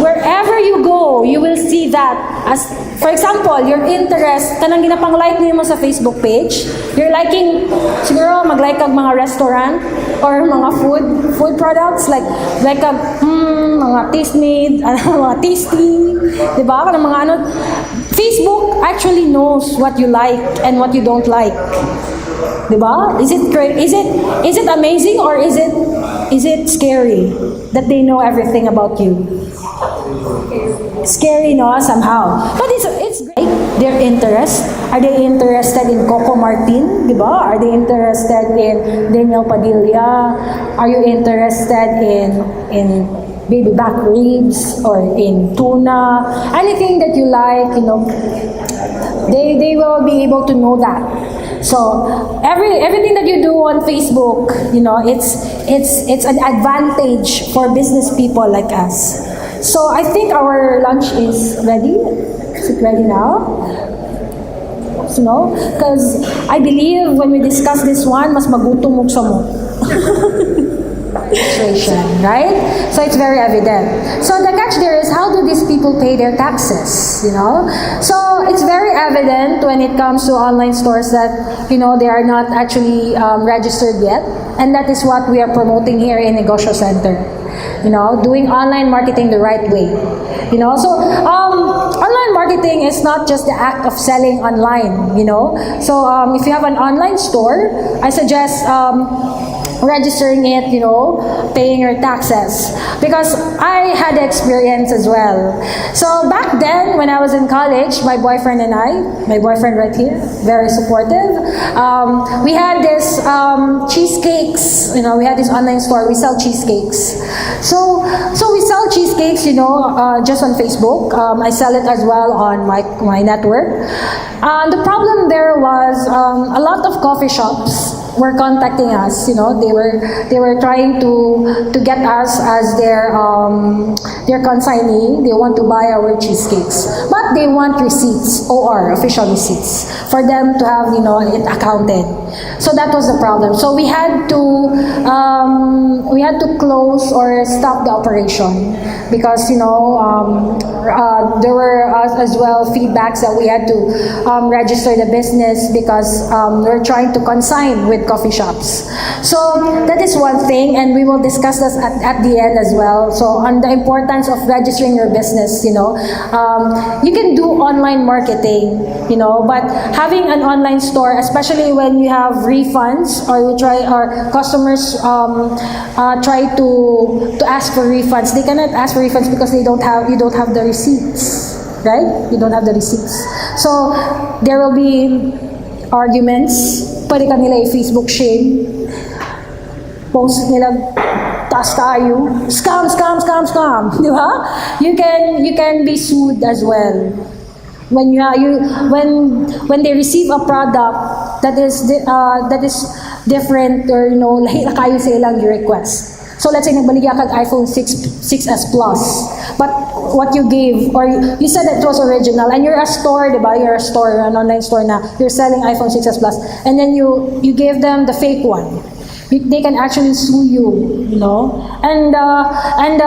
Wherever you go, you will see that. As, for example, your interest, kanang ginapang-like mo sa Facebook page, you're liking, siguro mag-like kag mga restaurant or mga food products like mga taste made, mga tasty, di ba? Kanang mga Facebook actually knows what you like and what you don't like. Diba? Is it amazing or is it scary that they know everything about you? Scary, no? Somehow. But it's great. Their interest. Are they interested in Coco Martin? Diba? Are they interested in Daniel Padilla? Are you interested in baby back ribs or in tuna? Anything that you like, they will be able to know that. So everything that you do on Facebook, it's an advantage for business people like us. So I think our lunch is ready. Is it ready now? No, because I believe when we discuss this one, mas magutom mo sa mo. Situation, right? So it's very evident. So the catch there is, how do these people pay their taxes? So it's very evident when it comes to online stores that they are not actually registered yet, and that is what we are promoting here in Negosyo Center. Doing online marketing the right way. So online marketing marketing is not just the act of selling online, you know. So if you have an online store, I suggest registering it, you know, paying your taxes. Because I had the experience as well. So back then, when I was in college, my boyfriend right here, very supportive. We had this cheesecakes, you know, we had this online store, we sell cheesecakes. So we sell cheesecakes, you know, just on Facebook. I sell it as well on my network. The problem there was a lot of coffee shops were contacting us. You know, they were trying to get us as their consignee. They want to buy our cheesecakes, but they want receipts, OR, official receipts, for them to have, you know, it accounted. So that was the problem. So we had to close or stop the operation because, you know, there were as well feedbacks that we had to register the business because we're trying to consign with coffee shops. So that is one thing, and we will discuss this at the end as well. So on the importance of registering your business, you know, you can do online marketing, you know, but having an online store, especially when you have refunds or customers try to ask for refunds, they cannot ask for refunds because you don't have the receipts, right? You don't have the receipts. So there will be arguments. Pwede ka nila i-Facebook shame. Post nila, taas tayo. Scam. Di ba? You can be sued as well. When when they receive a product that is different, or, you know, lahi na kayo sa ilang request. So let's say nagbaligya kag iPhone 6s Plus, but what you gave, or you said that it was original, and you're a store, diba? You're a store, an online store na you're selling iPhone 6s Plus, and then you gave them the fake one. They can actually sue you, you know. And on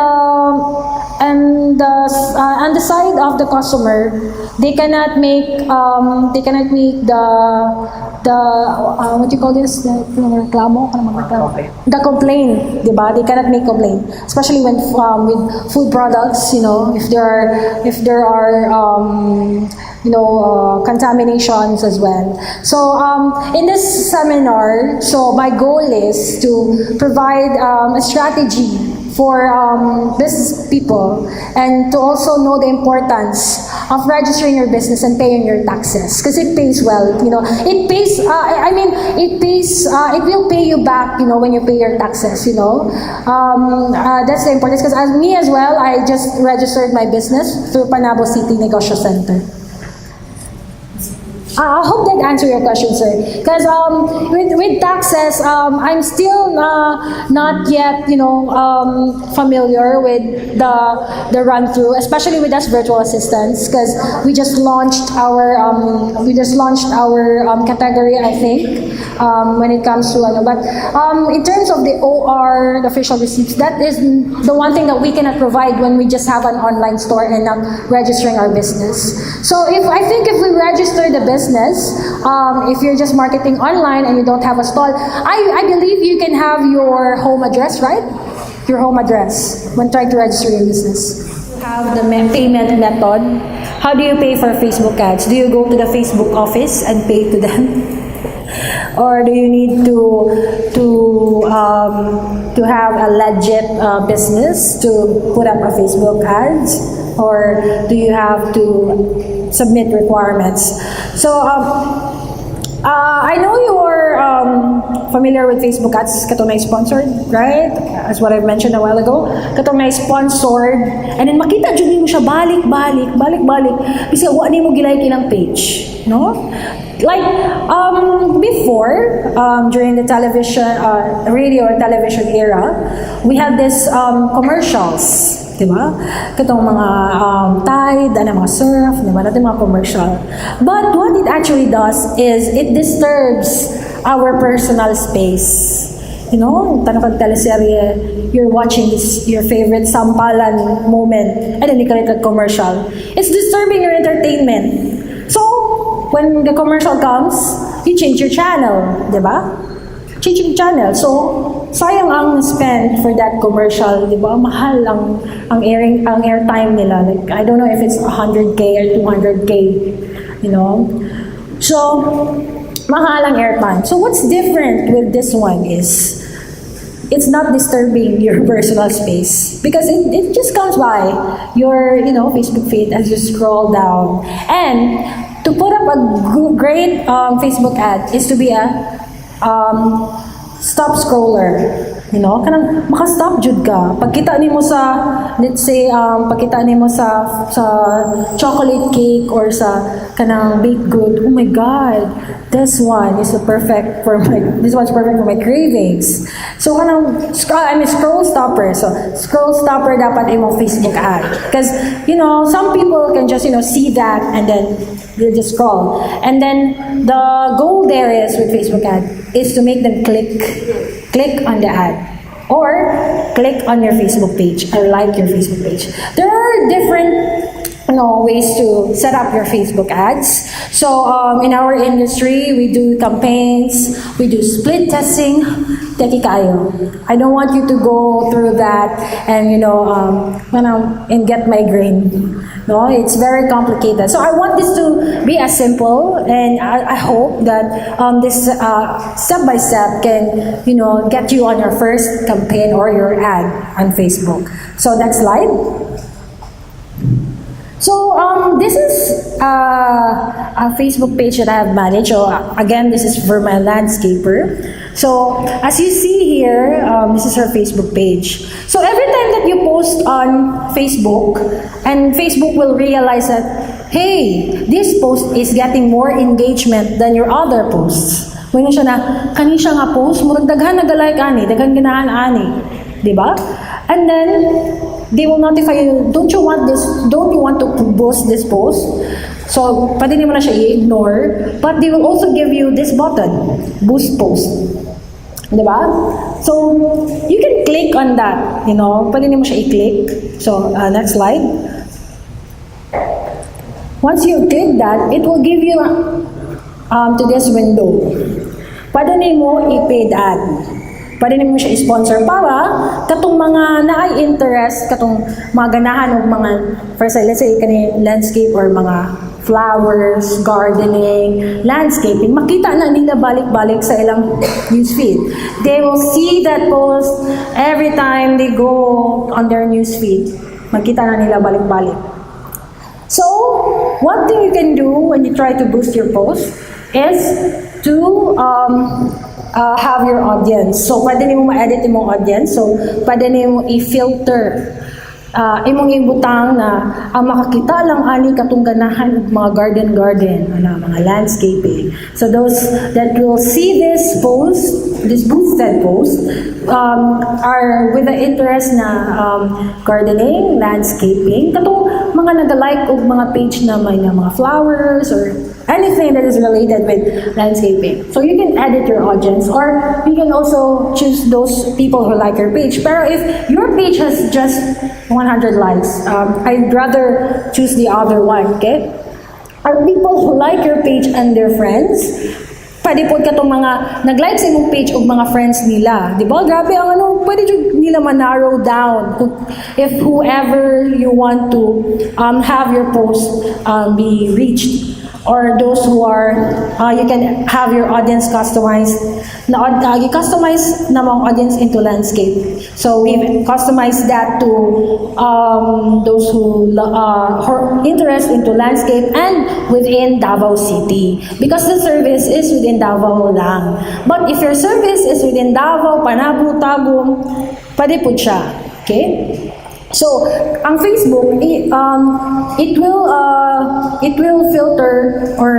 the side of the customer, they cannot make the what do you call this? The complaint, diba? They cannot make complaint, especially when with food products, you know, if there are you know, contaminations as well. So in this seminar, so my goal is to provide a strategy for business people, and to also know the importance of registering your business and paying your taxes, because it pays well. You know, it pays. It pays. It will pay you back. You know, when you pay your taxes. You know, that's the importance. Because as me as well, I just registered my business through Panabo City Negosyo Center. I hope that answered your question, sir. Because with taxes, I'm still not yet, you know, familiar with the run through, especially with us virtual assistants, because we just launched our category, I think, when it comes to but in terms of the OR, the official receipts, that is the one thing that we cannot provide when we just have an online store and not registering our business. So if we register the business, if you're just marketing online and you don't have a stall, I believe you can have your home address, right? Your home address when trying to register your business. Have the payment method. How do you pay for Facebook ads? Do you go to the Facebook office and pay to them? Or do you need to have a legit business to put up a Facebook ads? Or do you have to submit requirements? So I know you are familiar with Facebook ads, katong na sponsored, right? As what I mentioned a while ago. Katong na sponsored, and then makita dyan mo siya balik. Bisa wa ni mo gilay ilang page, no? Like before, during the television, radio or television era, we had this commercials. Diba? Katong mga Tide, mga surf, diba? Natin mga commercial. But what it actually does is it disturbs our personal space. You know, tanong teleserye, you're watching your favorite sampalan moment, and then you click a commercial. It's disturbing your entertainment. So, when the commercial comes, you change your channel, diba? Changing channel. So, sayang ang spend for that commercial, di ba? Mahal ang airtime nila. Like, I don't know if it's 100K or 200K, you know? So, mahal ang airtime. So, what's different with this one is, it's not disturbing your personal space because it just comes by your, Facebook feed as you scroll down. And to put up a great Facebook ad is to be a stop scroller. Kanang maka-stop jud ka. Pagkita nimo sa, let's say, pagkita nimo sa chocolate cake or sa kanang baked good, oh my God, this one's perfect for my cravings. So kanang scroll stopper. So scroll stopper dapat imong Facebook ad. Because, some people can just, see that and then they'll just scroll. And then the goal there is with Facebook ad is to make them click on the ad or click on your Facebook page or like your Facebook page. There are different ways to set up your Facebook ads. So in our industry, we do campaigns, we do split testing. Teki kayo. I don't want you to go through that and and get migraine. No, it's very complicated. So I want this to be as simple, and I hope that this step by step can get you on your first campaign or your ad on Facebook. So next slide. So this is a Facebook page that I have managed. So again, this is for my landscaper. So as you see here, this is her Facebook page. So every time that you post on Facebook, and Facebook will realize that, hey, this post is getting more engagement than your other posts. When siya na, kani siya nga post, murag daghan nagalike ani, daghan ganahan ani, di ba? And then they will notify you, don't you want to boost this post? So, pwede naman na siya i-ignore, but they will also give you this button, boost post. Diba? So, you can click on that, pwede naman siya i-click. So, next slide. Once you click that, it will give you to this window. Pwede mo i-paid ad. Pwede naman siya i-sponsor para katong mga naay-interest, katong mga ganahan o mga, first let's say, landscape or mga flowers, gardening, landscaping, makita na nila balik-balik sa ilang newsfeed. They will see that post every time they go on their newsfeed. Makita na nila balik-balik. So, one thing you can do when you try to boost your post is to have your audience. So, pwede nimo ma-edit imong audience. So, pwede nimo i-filter imong ibutang na ang makakita lang ani katong ganahan og mga garden mga landscaping. So those that will see this boosted post are with the interest na gardening, landscaping, katong mga nagalike og mga page na may mga flowers or anything that is related with landscaping. So you can edit your audience, or you can also choose those people who like your page. Pero if your page has just 100 likes, I'd rather choose the other one, okay? Are people who like your page and their friends? Pwede po katong mga nag-like sa imong page og mga friends nila. Di ba? Grabe ang pwede nila ma-narrow down if whoever you want to have your post be reached. Or those who are, you can have your audience customized. You customize namang audience into landscape. So we customize that to those who are interested into landscape and within Davao City. Because the service is within Davao lang. But if your service is within Davao, Panabo, Tagum, pwede po siya. Okay? So, ang Facebook, it will filter or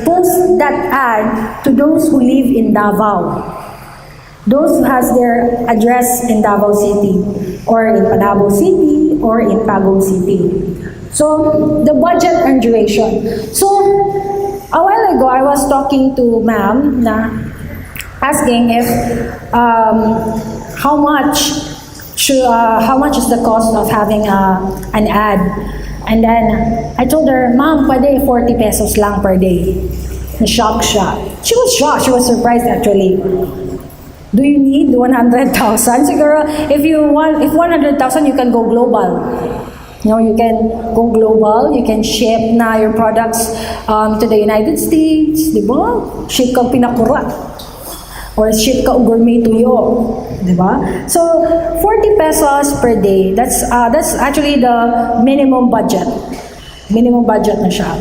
post that ad to those who live in Davao. Those who has their address in Davao City, or in Panabo City, or in Tagum City. So, the budget and duration. So, a while ago, I was talking to ma'am na asking if how much is the cost of having an ad? And then I told her, ma'am, pwede 40 pesos lang per day. Na-shock siya. She was shocked. She was surprised actually. Do you need 100,000? Siguro, if 100,000, you can go global. You can go global, you can ship na your products to the United States, di ba? Ship ka pinakura. Or ship ka gourmet tuyo, di ba? So, 40 pesos per day, that's actually the minimum budget. Minimum budget na siya.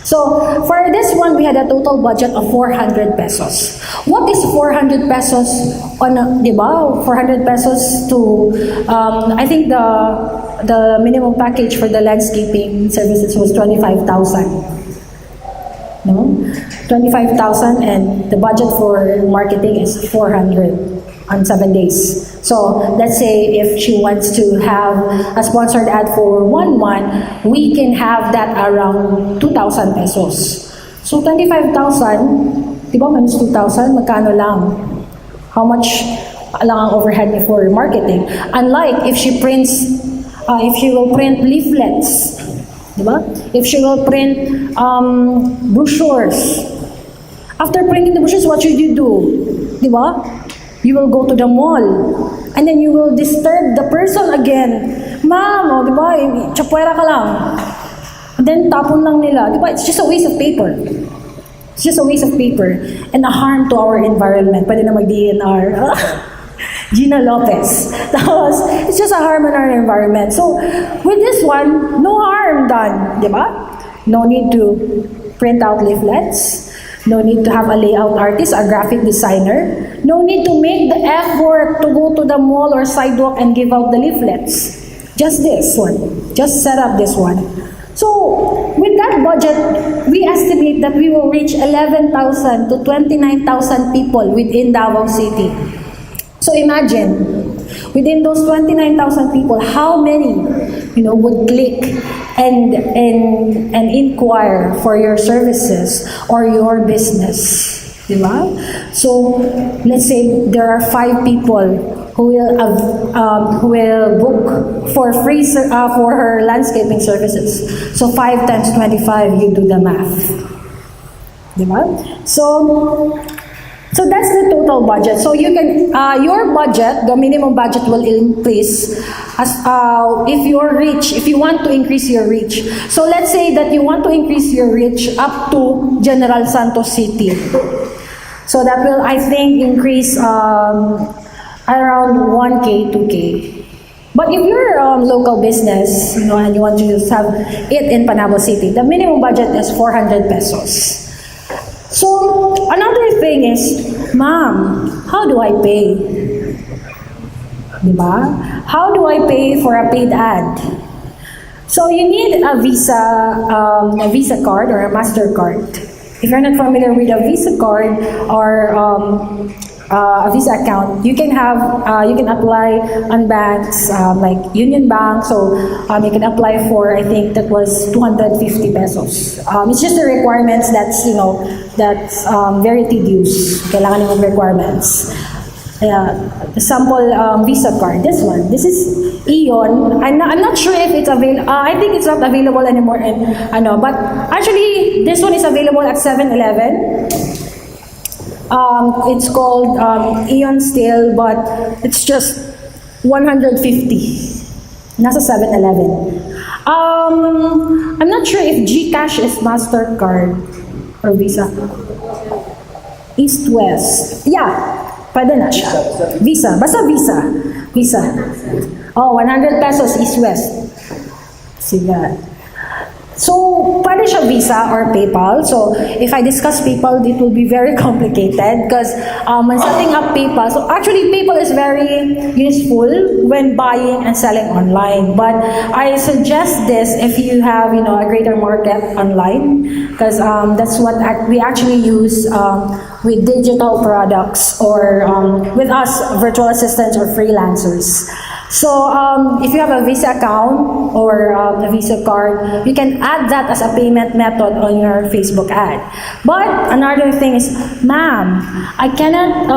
So, for this one, we had a total budget of 400 pesos. What is 400 pesos on, di ba? 400 pesos to, I think the minimum package for the landscaping services was 25,000. No? 25,000, and the budget for marketing is 400 on 7 days. So, let's say if she wants to have a sponsored ad for 1 month, we can have that around 2,000 pesos. So, 25,000, di ba, minus 2,000, magkano lang? How much lang ang overhead niya for marketing? Unlike if she will print leaflets, di ba? If she will print brochures. After printing the brochures, what should you do? Di ba? You will go to the mall. And then you will disturb the person again. Ma'am, di ba? Chapuera ka lang. And then tapon lang nila. Di ba? It's just a waste of paper. It's just a waste of paper. And a harm to our environment. Pwede na mag-DNR. Gina Lopez. Tapos, it's just a harm on our environment. So, with this one, no harm done. Di ba? No need to print out leaflets. No need to have a layout artist, a graphic designer. No need to make the effort to go to the mall or sidewalk and give out the leaflets. Just this one. Just set up this one. So, with that budget, we estimate that we will reach 11,000 to 29,000 people within Davao City. So imagine, within those 29,000 people, how many, would click and inquire for your services or your business, diba? So let's say there are 5 people who will book for free for her landscaping services. So 5 times 25, you do the math, diba? So that's the total budget. So you can your budget, the minimum budget will increase as if you want to increase your reach. So let's say that you want to increase your reach up to General Santos City. So that will, I think, increase around 1K, 2K. But if you're a local business, and you want to just have it in Panabo City, the minimum budget is 400 pesos. So, another thing is, ma'am, how do I pay? Diba? How do I pay for a paid ad? So, you need a Visa card or a MasterCard. If you're not familiar with a Visa card or a Visa account, you can apply on banks like Union Bank. So you can apply for, I think that was 250 pesos. It's just the requirements that's very tedious. Kailangan yung requirements. The sample Visa card. This one. This is Ion. I'm not sure if it's available. I think it's not available anymore. But actually, this one is available at 7-Eleven. It's called Ion Steel, but it's just 150. Nasa 7-Eleven. I'm not sure if GCash is MasterCard or Visa. East-West. Yeah, pwede na siya. Visa. Basta Visa. Visa. Oh, 100 pesos East-West. See that. So, pwede siya Visa or PayPal. So, if I discuss PayPal, it will be very complicated because when setting up PayPal, so actually PayPal is very useful when buying and selling online. But I suggest this if you have, a greater market online because that's what we actually use with digital products or with us, virtual assistants or freelancers. So, if you have a Visa account or a Visa card, you can add that as a payment method on your Facebook ad. But another thing is, ma'am, I cannot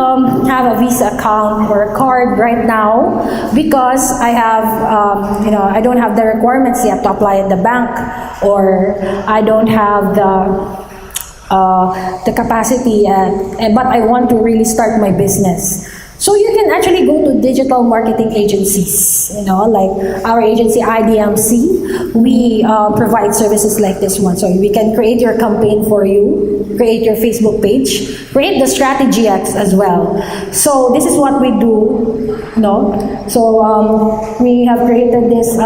have a Visa account or a card right now because I have, I don't have the requirements yet to apply at the bank, or I don't have the capacity, but I want to really start my business. So you can actually go to digital marketing agencies, like our agency IDMC. We provide services like this one. So we can create your campaign for you, create your Facebook page, create the strategy as well. So this is what we do, So we have created this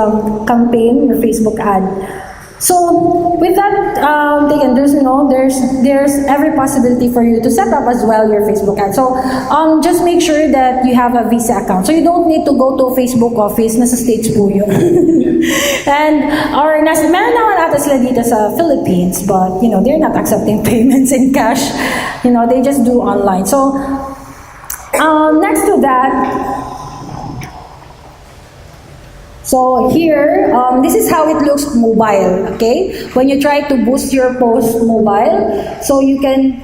campaign, your Facebook ad. So with that taken, there's every possibility for you to set up as well your Facebook ad. So just make sure that you have a Visa account. So you don't need to go to Facebook office, nasa States po yun. And meron naman ata sila dito sa Philippines, but they're not accepting payments in cash. They just do online. So next to that, so here, this is how it looks mobile, okay? When you try to boost your post mobile, so you can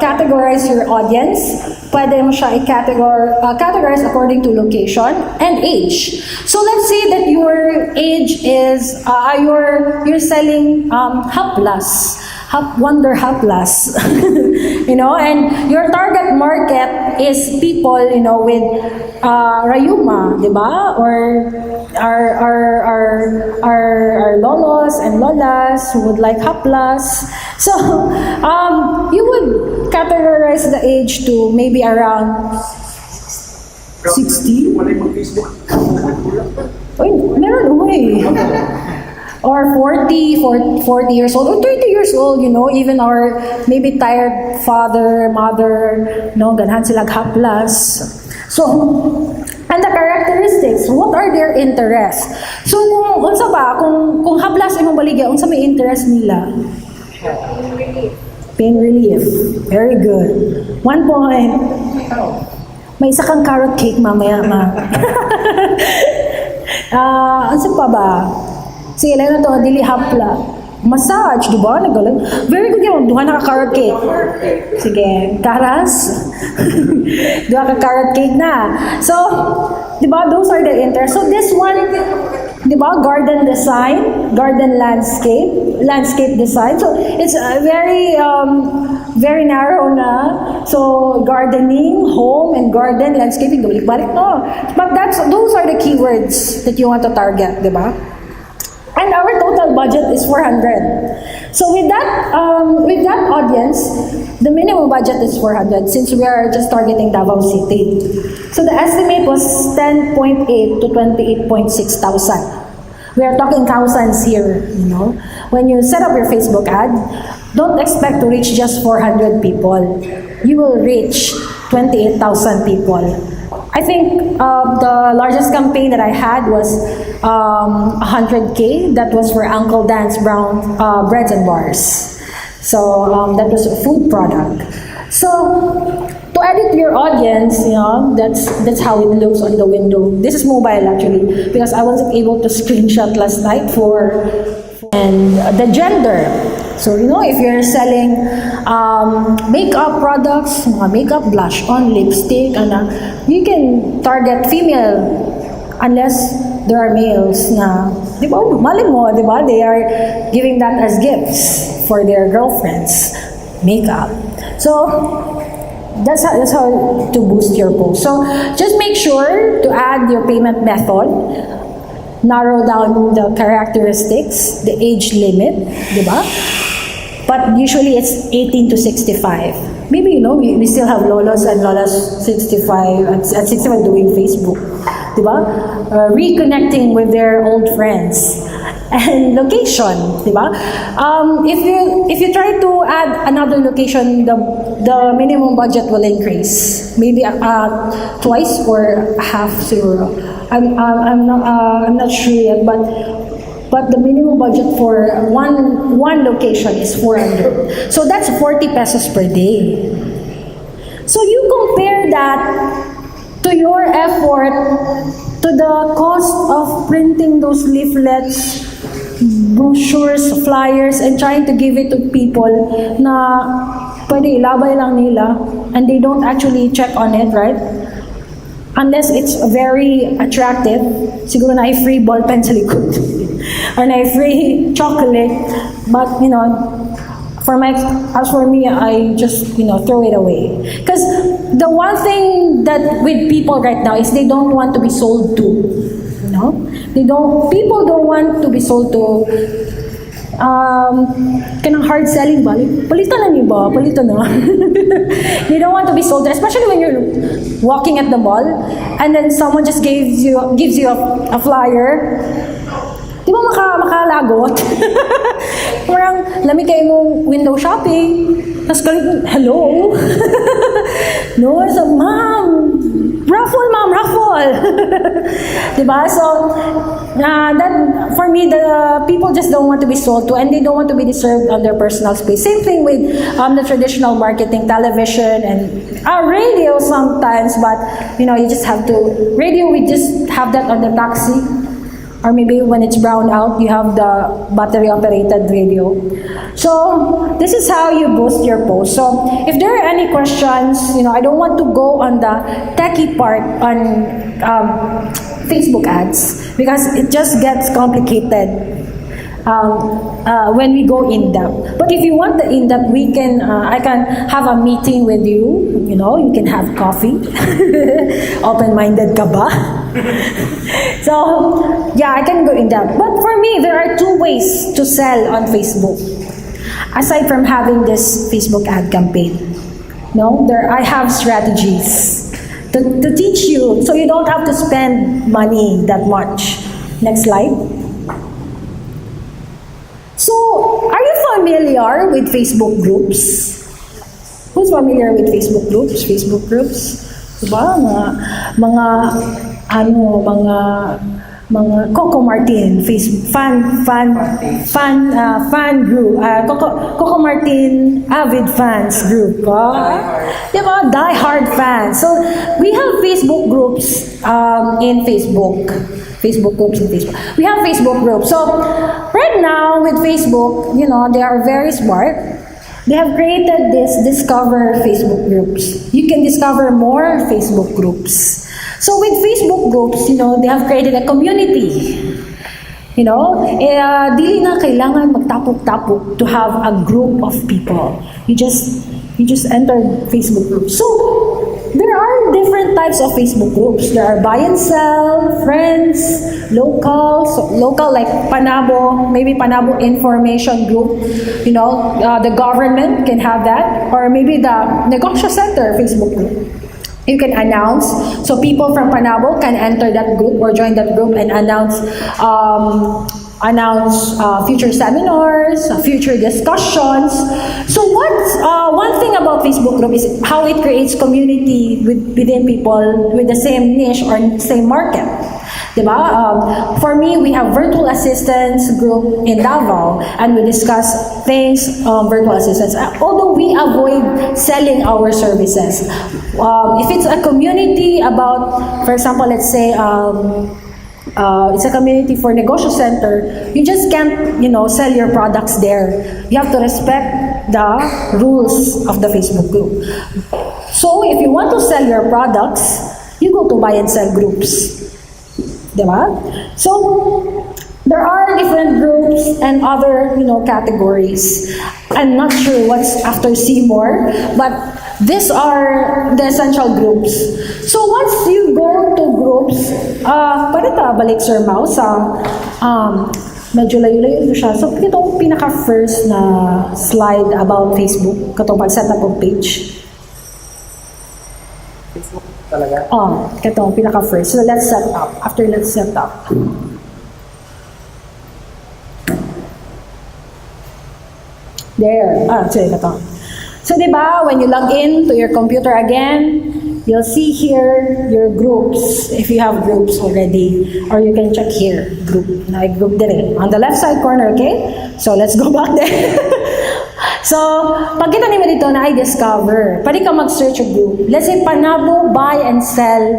categorize your audience. Pwede mo siya categorize according to location and age. So let's say that your age is, you're selling haplas. Wonder Haplas, and your target market is people, with rayuma, diba? Or our lolos and lolas who would like haplas. So you would categorize the age to maybe around 60. Uy, meron or 40 years old, or 30 years old, even our maybe tired father, mother, ganhan sila haplas. So, and the characteristics, what are their interests? So, kung haplas imong baligya, unsa may interest nila? Pain relief. Very good. 1 point. May isa kang carrot cake mamaya, ma. Ano pa ba? Sige, lang na to, dili hapla. Massage, di ba? Nagaling. Very good yun. Duha na ka carrot cake. Sige, karas. Duha ka carrot cake na. So, di ba, those are the interests. So this one, di ba, garden design, garden landscape design. So it's very narrow na. So gardening, home, and garden, landscaping, balik-balik, no. But those are the keywords that you want to target, di ba? And our total budget is 400. So with that audience, the minimum budget is 400 since we are just targeting Davao City. So the estimate was 10.8 to 28.6 thousand. We are talking thousands here, When you set up your Facebook ad, don't expect to reach just 400 people. You will reach 28,000 people. I think the largest campaign that I had was 100K. That was for Uncle Dan's Brown Breads and Bars. So that was a food product. So to edit your audience, that's how it looks on the window. This is mobile actually because I wasn't able to screenshot last night and the gender. So, if you're selling makeup products, makeup, blush on, lipstick, you can target female unless there are males na, di ba, mali mo, di ba, they are giving that as gifts for their girlfriends, makeup. So, that's how to boost your post. So, just make sure to add your payment method, narrow down the characteristics, the age limit, di ba? But usually it's 18 to 65. Maybe, we still have lolos and lolas 65 at 65 doing Facebook. Diba? Reconnecting with their old friends. And location, diba? If you try to add another location, the minimum budget will increase. Maybe twice or half zero. I'm not sure yet, but the minimum budget for one location is 400. So that's 40 pesos per day. So you compare that to your effort, to the cost of printing those leaflets, brochures, flyers, and trying to give it to people na pwede ilabay lang nila and they don't actually check on it, right? Unless it's very attractive, siguro na ay free ballpen sa likod or na ay free chocolate, but as for me, I just throw it away because the one thing that with people right now is they don't want to be sold to. You know? People don't want to be sold to. Kanang hard selling ba? Palitan na niyo ba? Palitan na. You don't want to be sold, especially when you're walking at the mall and then someone just gives you a flyer. Di ba makalagot? Parang lamig kayo mong window shopping. Tapos hello? No, so ma'am, raffle. Diba? So, that, for me, the people just don't want to be sold to and they don't want to be disturbed on their personal space. Same thing with the traditional marketing, television, and radio sometimes, but, you just have to, radio, we just have that on the taxi. Or maybe when it's browned out, you have the battery-operated radio. So, this is how you boost your post. So, if there are any questions, I don't want to go on the techie part on Facebook ads because it just gets complicated when we go in depth. But if you want the in depth, I can have a meeting with you. You can have coffee. Open-minded ka ba? So, yeah, I can go in depth. But for me, there are two ways to sell on Facebook. Aside from having this Facebook ad campaign, I have strategies to teach you, so you don't have to spend money that much. Next slide. So, are you familiar with Facebook groups? Who's familiar with Facebook groups? Facebook groups? Diba? Mga Coco Martin, Facebook fan group, Coco Martin avid fans group, diba? Die hard fans. So we have Facebook groups in Facebook. Facebook groups in Facebook. We have Facebook groups. So right now with Facebook, they are very smart. They have created this discover Facebook groups. You can discover more Facebook groups. So with Facebook groups, they have created a community. Dili na kailangan magtapok-tapok to have a group of people. You just enter Facebook groups. So there are different types of Facebook groups. There are buy and sell, friends, local. So local like Panabo, maybe Panabo information group. The government can have that, or maybe the Negosyo Center Facebook group. You can announce, so people from Panabo can enter that group or join that group and announce future seminars, future discussions. So what's one thing about Facebook group is how it creates community within people with the same niche or same market. Diba? For me, we have virtual assistants group in Davao, and we discuss things virtual assistants. Although we avoid selling our services, if it's a community about, for example, let's say it's a community for Negosyo Center, you just can't, sell your products there. You have to respect the rules of the Facebook group. So if you want to sell your products, you go to buy and sell groups. Diba? So there are different groups and other, categories. I'm not sure what's after Seymour, but these are the essential groups. So once you go to groups, balik Sir Mau sa medyo layo-layo siya. So itong pinaka-first na slide about Facebook, katong pag-set up of page. Facebook talaga? Katong pinaka-first. So let's set up. After let's set up. There. Sorry, katong. So, diba, when you log in to your computer again, you'll see here your groups, if you have groups already, or you can check here, group, group dire, on the left side corner, okay? So, let's go back there. So, pag kita nimo dito na I discover, pwede ka mag-search a group. Let's say, Panabo Buy and Sell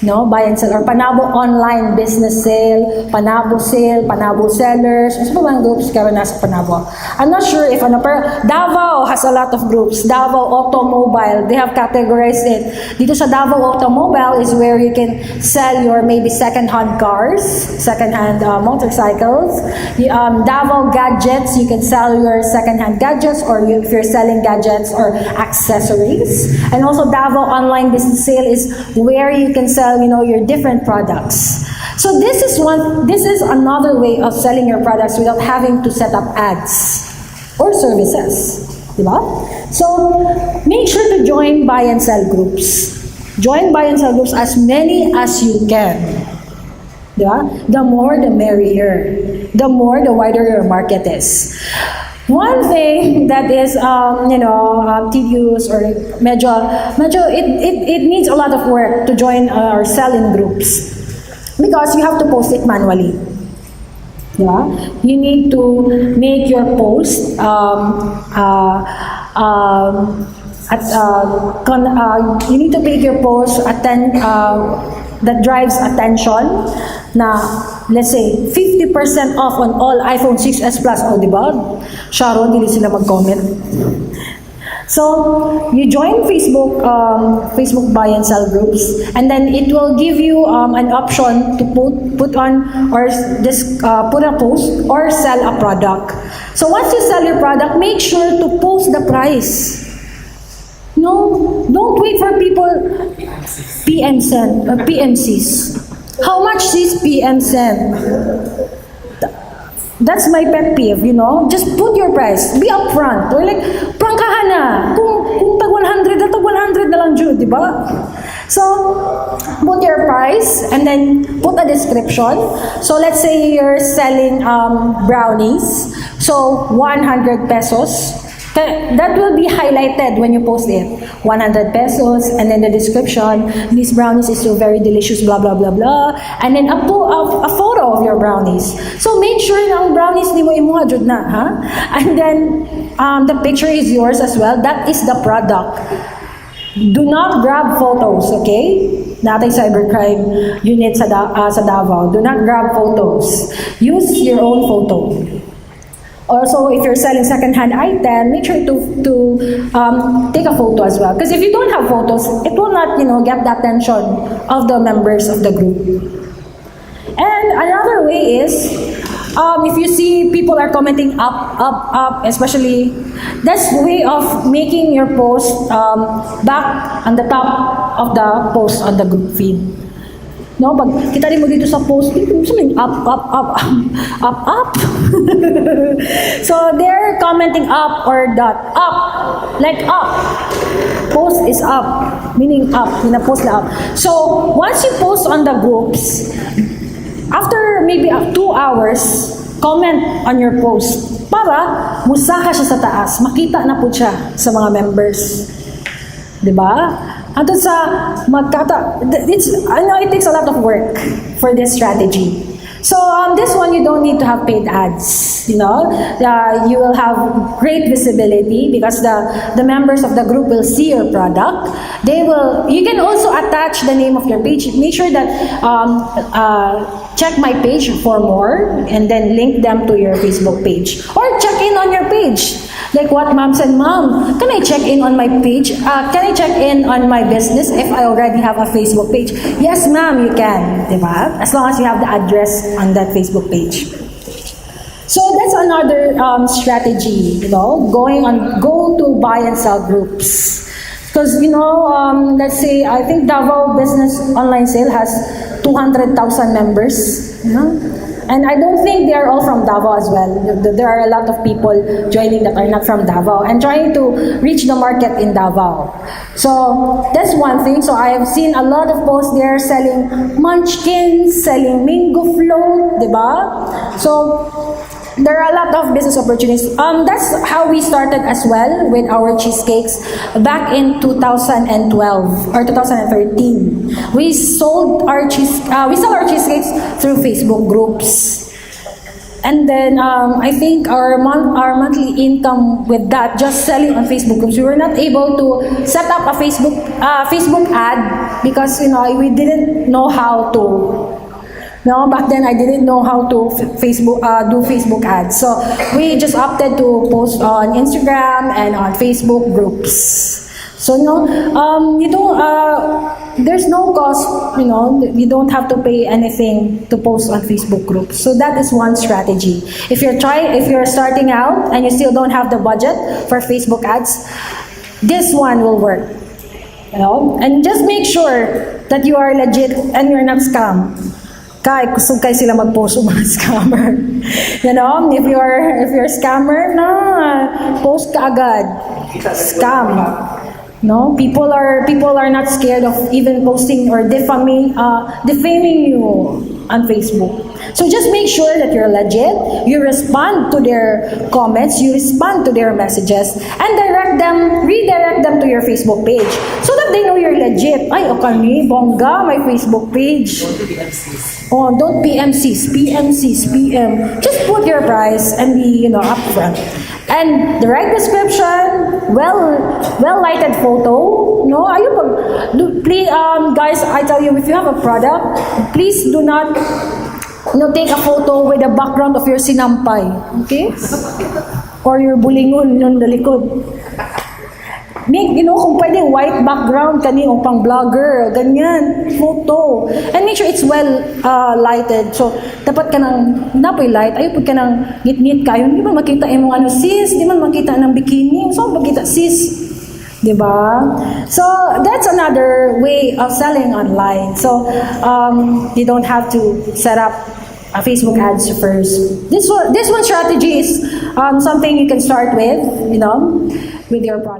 no, buy and sell, or Panabo online business sale, Panabo sale, Panabo sellers. Ano ba ang groups karon nasa Panabo? I'm not sure if ano, pero Davao has a lot of groups. Davao Automobile, they have categorized it. Dito sa Davao Automobile is where you can sell your maybe second-hand cars, second-hand motorcycles. Davao Gadgets, you can sell your second-hand gadgets, or if you're selling gadgets or accessories. And also Davao online business sale is where you can sell, your different products. So this is another way of selling your products without having to set up ads or services. Diba? So make sure to join buy and sell groups. Join buy and sell groups as many as you can. Diba? The more the merrier. The more the wider your market is. One thing that is, tedious or medyo it needs a lot of work to join or sell in groups, because you have to post it manually. Yeah, you need to make your post you need to make your post that drives attention. Na, let's say, 50% off on all iPhone 6s Plus. O, diba? Sharon, hindi sila mag-comment. So, you join Facebook buy and sell groups, and then it will give you an option to put on or put a post or sell a product. So, once you sell your product, make sure to post the price. No, don't wait for people PMCs. How much is PM send? That's my pet peeve, Just put your price. Be upfront. Or like, prangkahan na. Kung tag 100 na lang Jude, di ba? So, put your price and then put a description. So, let's say you're selling brownies. So, 100 pesos. That will be highlighted when you post it. 100 pesos, and then the description, these brownies is so very delicious, blah, blah, blah, blah. And then a photo of your brownies. So make sure na ang brownies ni mo imuha jud na, ha? And then the picture is yours as well. That is the product. Do not grab photos, okay? Natay cybercrime unit sa Davao. Do not grab photos. Use your own photo. Also, if you're selling second-hand item, make sure to take a photo as well. Because if you don't have photos, it will not, get the attention of the members of the group. And another way is, if you see people are commenting up, especially, that's the way of making your post back on the top of the post on the group feed. No, pag kita rin mo dito sa post, something up. So they're commenting up or dot up, like up. Post is up, meaning up. Pina-post na up. So once you post on the groups, after maybe 2 hours, comment on your post para musaka siya sa taas, makita na po siya sa mga members. Diba? At sa I know it takes a lot of work for this strategy. So this one, you don't need to have paid ads. You will have great visibility because the members of the group will see your product. You can also attach the name of your page. Make sure that check my page for more, and then link them to your Facebook page, or check in on your page. Like what mom said, Mom, can I check in on my page? Can I check in on my business if I already have a Facebook page? Yes, ma'am, you can. Diba? As long as you have the address on that Facebook page. So that's another strategy, go to buy and sell groups. Because, let's say, I think Davao Business Online Sale has 200,000 members. And I don't think they are all from Davao as well. There are a lot of people joining that are not from Davao and trying to reach the market in Davao. So that's one thing. So I have seen a lot of posts there selling munchkins, selling mango float, diba? So there are a lot of business opportunities. That's how we started as well with our cheesecakes back in 2012 or 2013. We sell our cheesecakes through Facebook groups. And then I think our monthly income with that, just selling on Facebook groups, we were not able to set up a Facebook ad because we didn't know how to. No, back then I didn't know how to do Facebook ads. So we just opted to post on Instagram and on Facebook groups. So you don't. There's no cost. You don't have to pay anything to post on Facebook groups. So that is one strategy. If you're starting out and you still don't have the budget for Facebook ads, this one will work. And just make sure that you are legit and you're not scam. Kusog kayo sila mag-post ng mga scammer. If you're a scammer, post ka agad. Scam. No, people are not scared of even posting or defaming you on Facebook. So just make sure that you're legit, you respond to their comments, you respond to their messages, and redirect them to your Facebook page so that they know you're legit. Ay, okani, bongga, my Facebook page. Oh, don't PMCs, PM. Just put your price and be, upfront. And the right description, well lighted photo. No, please, guys, I tell you, if you have a product, please do not, take a photo with the background of your sinampay, okay? Or your bulingon on the likod. Make, kung pwede, white background, kanino, pang vlogger, ganyan, photo. And make sure it's well lighted. So, dapat ka napoy light, ayun ka nang ngit-ngit kayo. Di ba makita yung sis? Di ba makita ng bikini? So, makita sis? Di ba? So, that's another way of selling online. So, you don't have to set up Facebook ads first. This one strategy is something you can start with, with your product.